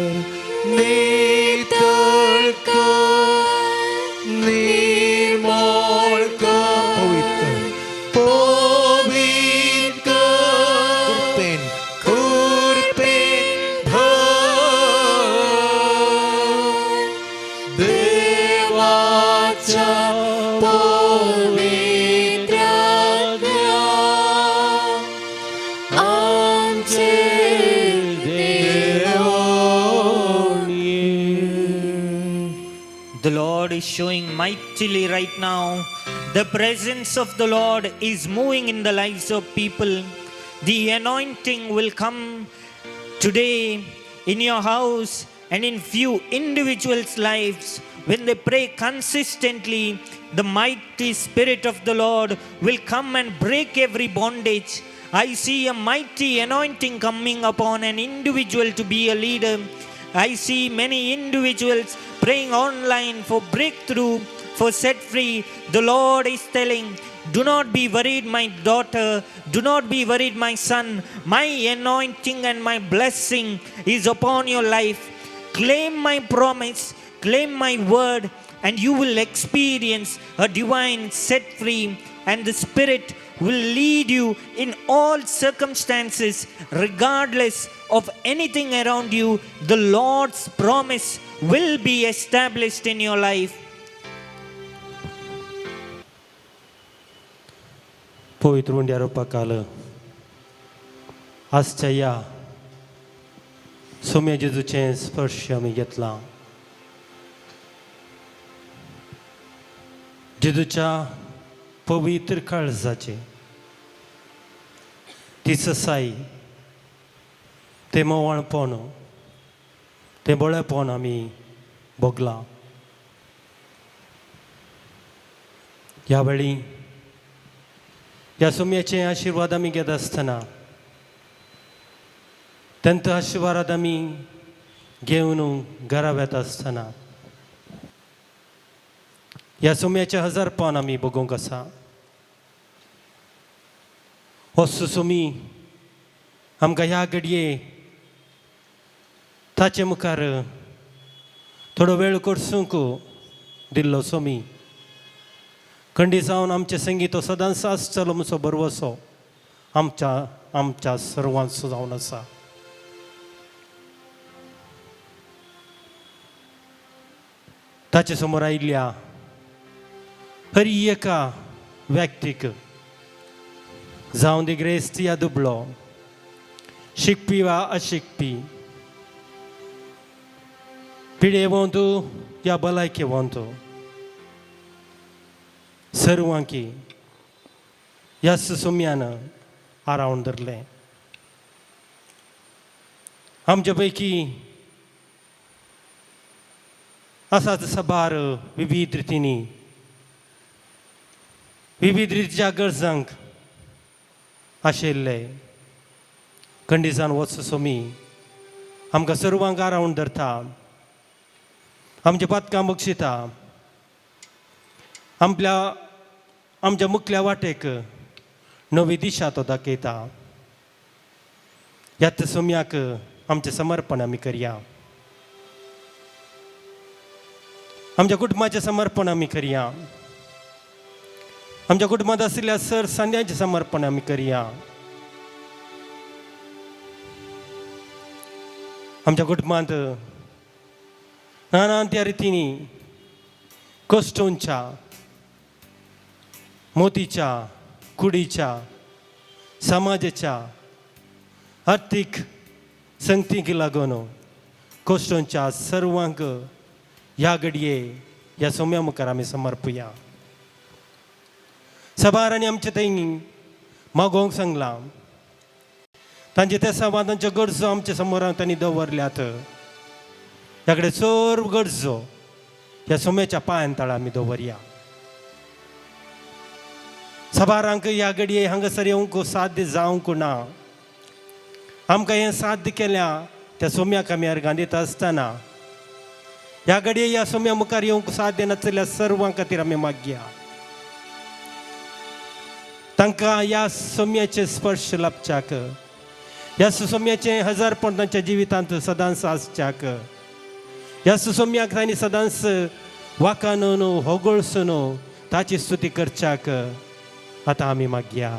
निर्मळ कर पवित्र कर खुरपेन भर देवाचा पवित्र आमचे The Lord is showing mightily right now. The presence of the Lord is moving in the lives of people. The anointing will come today in your house and in few individuals' lives. When they pray consistently, the mighty Spirit of the Lord will come and break every bondage. I see a mighty anointing coming upon an individual to be a leader. I see many individuals praying online for breakthrough, for set free. The Lord is telling, do not be worried, my daughter. Do not be worried, my son. My anointing and my blessing is upon your life. Claim my promise, claim my word, and you will experience a divine set free, and the Spirit will lead you in all circumstances, regardless of anything around you. The Lord's promise will be established in your life. पवित्र उंड्या रूपाकाल आजच्या या सौम्य जेजूचें स्पर्श आमी घेतला. जेजूच्या पवित्र काळजाचे ती ससाई, ते मोवाळपण, ते बळेपण आमी भोगला. ह्या वेळी ह्या सौम्याचे आशीर्वाद आमी घेत आसतना तेंचो आशीर्वाद आमी घेवन घरा वेता आसतना ह्या सौम्याचे हजारपण आमी भोगूंक आसा. हो सुमी आमकां ह्या घडये ताचे मुखार थोडो वेळ करसूंक दिल्लो सोमी. खंडी जावन आमचे संगीत सदांच आसतलो म्हजो बरवसो आमच्या सर्वांचो जावन आसा. ताचे समोर आयिल्ल्या हर एका व्यक्तीक, जावं दी ग्रेस्त या दुबळो, शिकपी वा अशिकपी, पिडेवंत या भलायकेवंत, सर्वांकी ह्या सुम्यान आरावन धरलें. आमचे पैकी असाच सबार विविध रितींनी विविध रितीच्या गरजांक आशिल्ले खंडीसान वच सोमी आमकां सर्वांक आरावन धरता, आमच्या पातकां बक्षिता, आमच्या मुखल्या वाटेक नवी दिशा तो दाखयता. ह्याच सोम्याक आमचें समर्पण आमी करया. आमच्या कुटुंबाचें समर्पण आमी करया. आमच्या कुटुंबांत आशिल्ल्या सर सांद्यांचें समर्पण आमी करया. आमच्या कुटुंबांत नाना त्या रितींनी कश्टोंच्या, मोतीच्या, कुडीच्या, समाजाच्या आर्थीक संगतीक लागून कश्टोंच्या सर्वांक ह्या घडये ह्या सोम्या मुखार आमी समर्पुया. सबारांनी आमचे थंय मागोवंक सांगलां. तांचे त्या संवादांच्यो गरजो आमच्या समोर तांणी दवरल्यात. ह्या कडेन सर्व गरजो ह्या सोम्याच्या पांयां तळा आमी दवरया. सबारांक ह्या घडये हांगासर येवंक साध्य जावंक ना. आमकां हें साध्य केल्या त्या सोम्याक आमी अर्गां दिता आसतना ह्या घडये ह्या सोम्या मुखार येवंक साध्य नासलेल्या सर्वां खातीर आमी मागया. तांकां ह्या सोम्याचे स्पर्श लाभच्याक, ह्या सुसोम्याचें हजारपण तांच्या जिवितांत सदांच आसच्याक, ह्या सुसोम्याक तांणी सदांच वाखाणून होगळसून ताची स्तुती करच्याक आतां आमी मागया.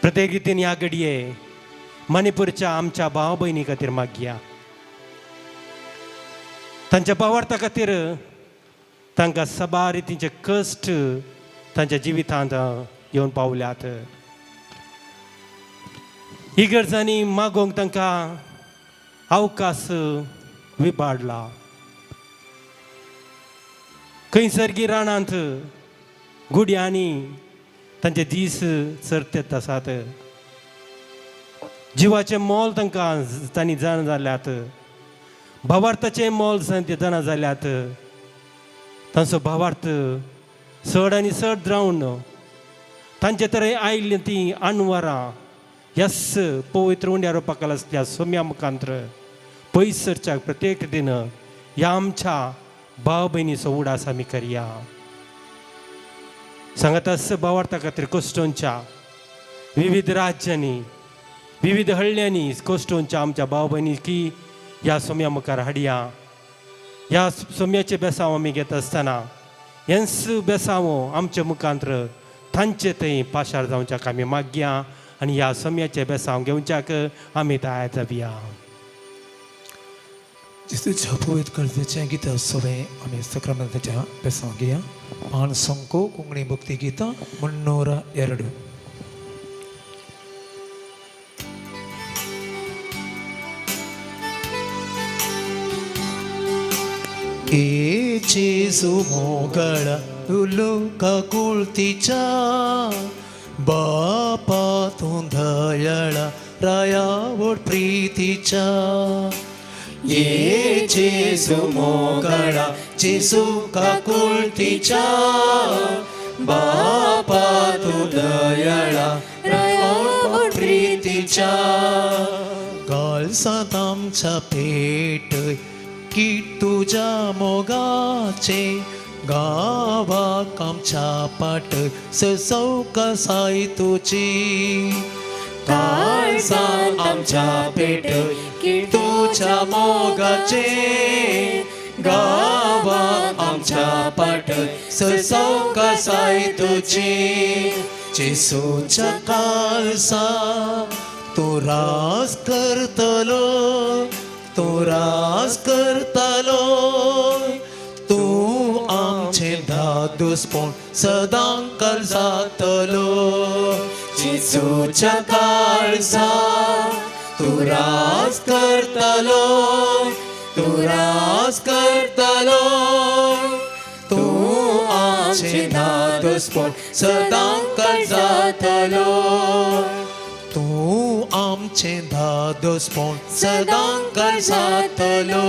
प्रत्येक रितीन ह्या घडये मणिपूरच्या आमच्या भाव भयणी खातीर मागया. तांच्या भावार्था खातीर तांकां सबा रितीचे कश्ट तांच्या जिवितांत येवन पावल्यात. ही गरजांनी मागोवंक तांकां अवकाश विबाडला. खंयसर रानांत गुड्यांनी तांचे दीस सर्तेत आसात. जिवाचें मोल तांकां तांणी जाण जाल्यात. भावार्थाचें मोल जाणा जाल्यात. तांचो भावार्थ चड आनी चड रावन तांचे तरे आयिल्लीं तीं अणवरां यस पवित्र उंड्या रोपाकल असल्या सोम्या मुखांत्र पयस सरच्याक प्रत्येक दिन ह्या आमच्या भाव भयणीचो उडास आमी करया. सांगात भावार्था खातीर कोस्टोनच्या विविध राज्यांनी विविध हळ्यांनी कोस्टोनच्या आमच्या भाव भयणी की ह्या सोम्या मुखार हाडया. ह्या सोम्याचे बेसांव आमी घेत आसतना हेंच बेसांव आमच्या मुखांत्र तांचे थंय पाशार जावच्याक आमी मागया आनी ह्या सोम्याचे बेसांव घेवच्याक आमी तयार जावया. जिसूच्या पवित्र गरजेचें गितां सगळें आमी सक्रामेंताच्या बेसांव घेया. पान संको कोंकणी भक्ती गितां 302. ए जेजू मोगळा उलोका कुळतीच्या बापा तूं दयाळा रायावड प्रीतीच्या. ये जेजू मोगळा जेजू का कुळतीच्या बापा तूं दयाळा रायावड प्रीतीच्या. गालसात आमच्या पेट की तुझ्या मोगाचे गावाक आमच्या पाट ससौ कसाय तुझी. काळजात आमच्या पेट की तुझ्या मोगाचे गावाक आमच्या पाट ससौ कसाय तुझी. जेसूच्या काळजा तू रास करतलो तू रास करतलो. तू आमचे धादोसपण सदांकाल जातलो. जेजूच्या काळजा तू रास करतलो तू रास करतलो. तू आमचे धादोसपण सदांकाल जातलो. तू आमचे धादोसपण सदांकाल जातलो.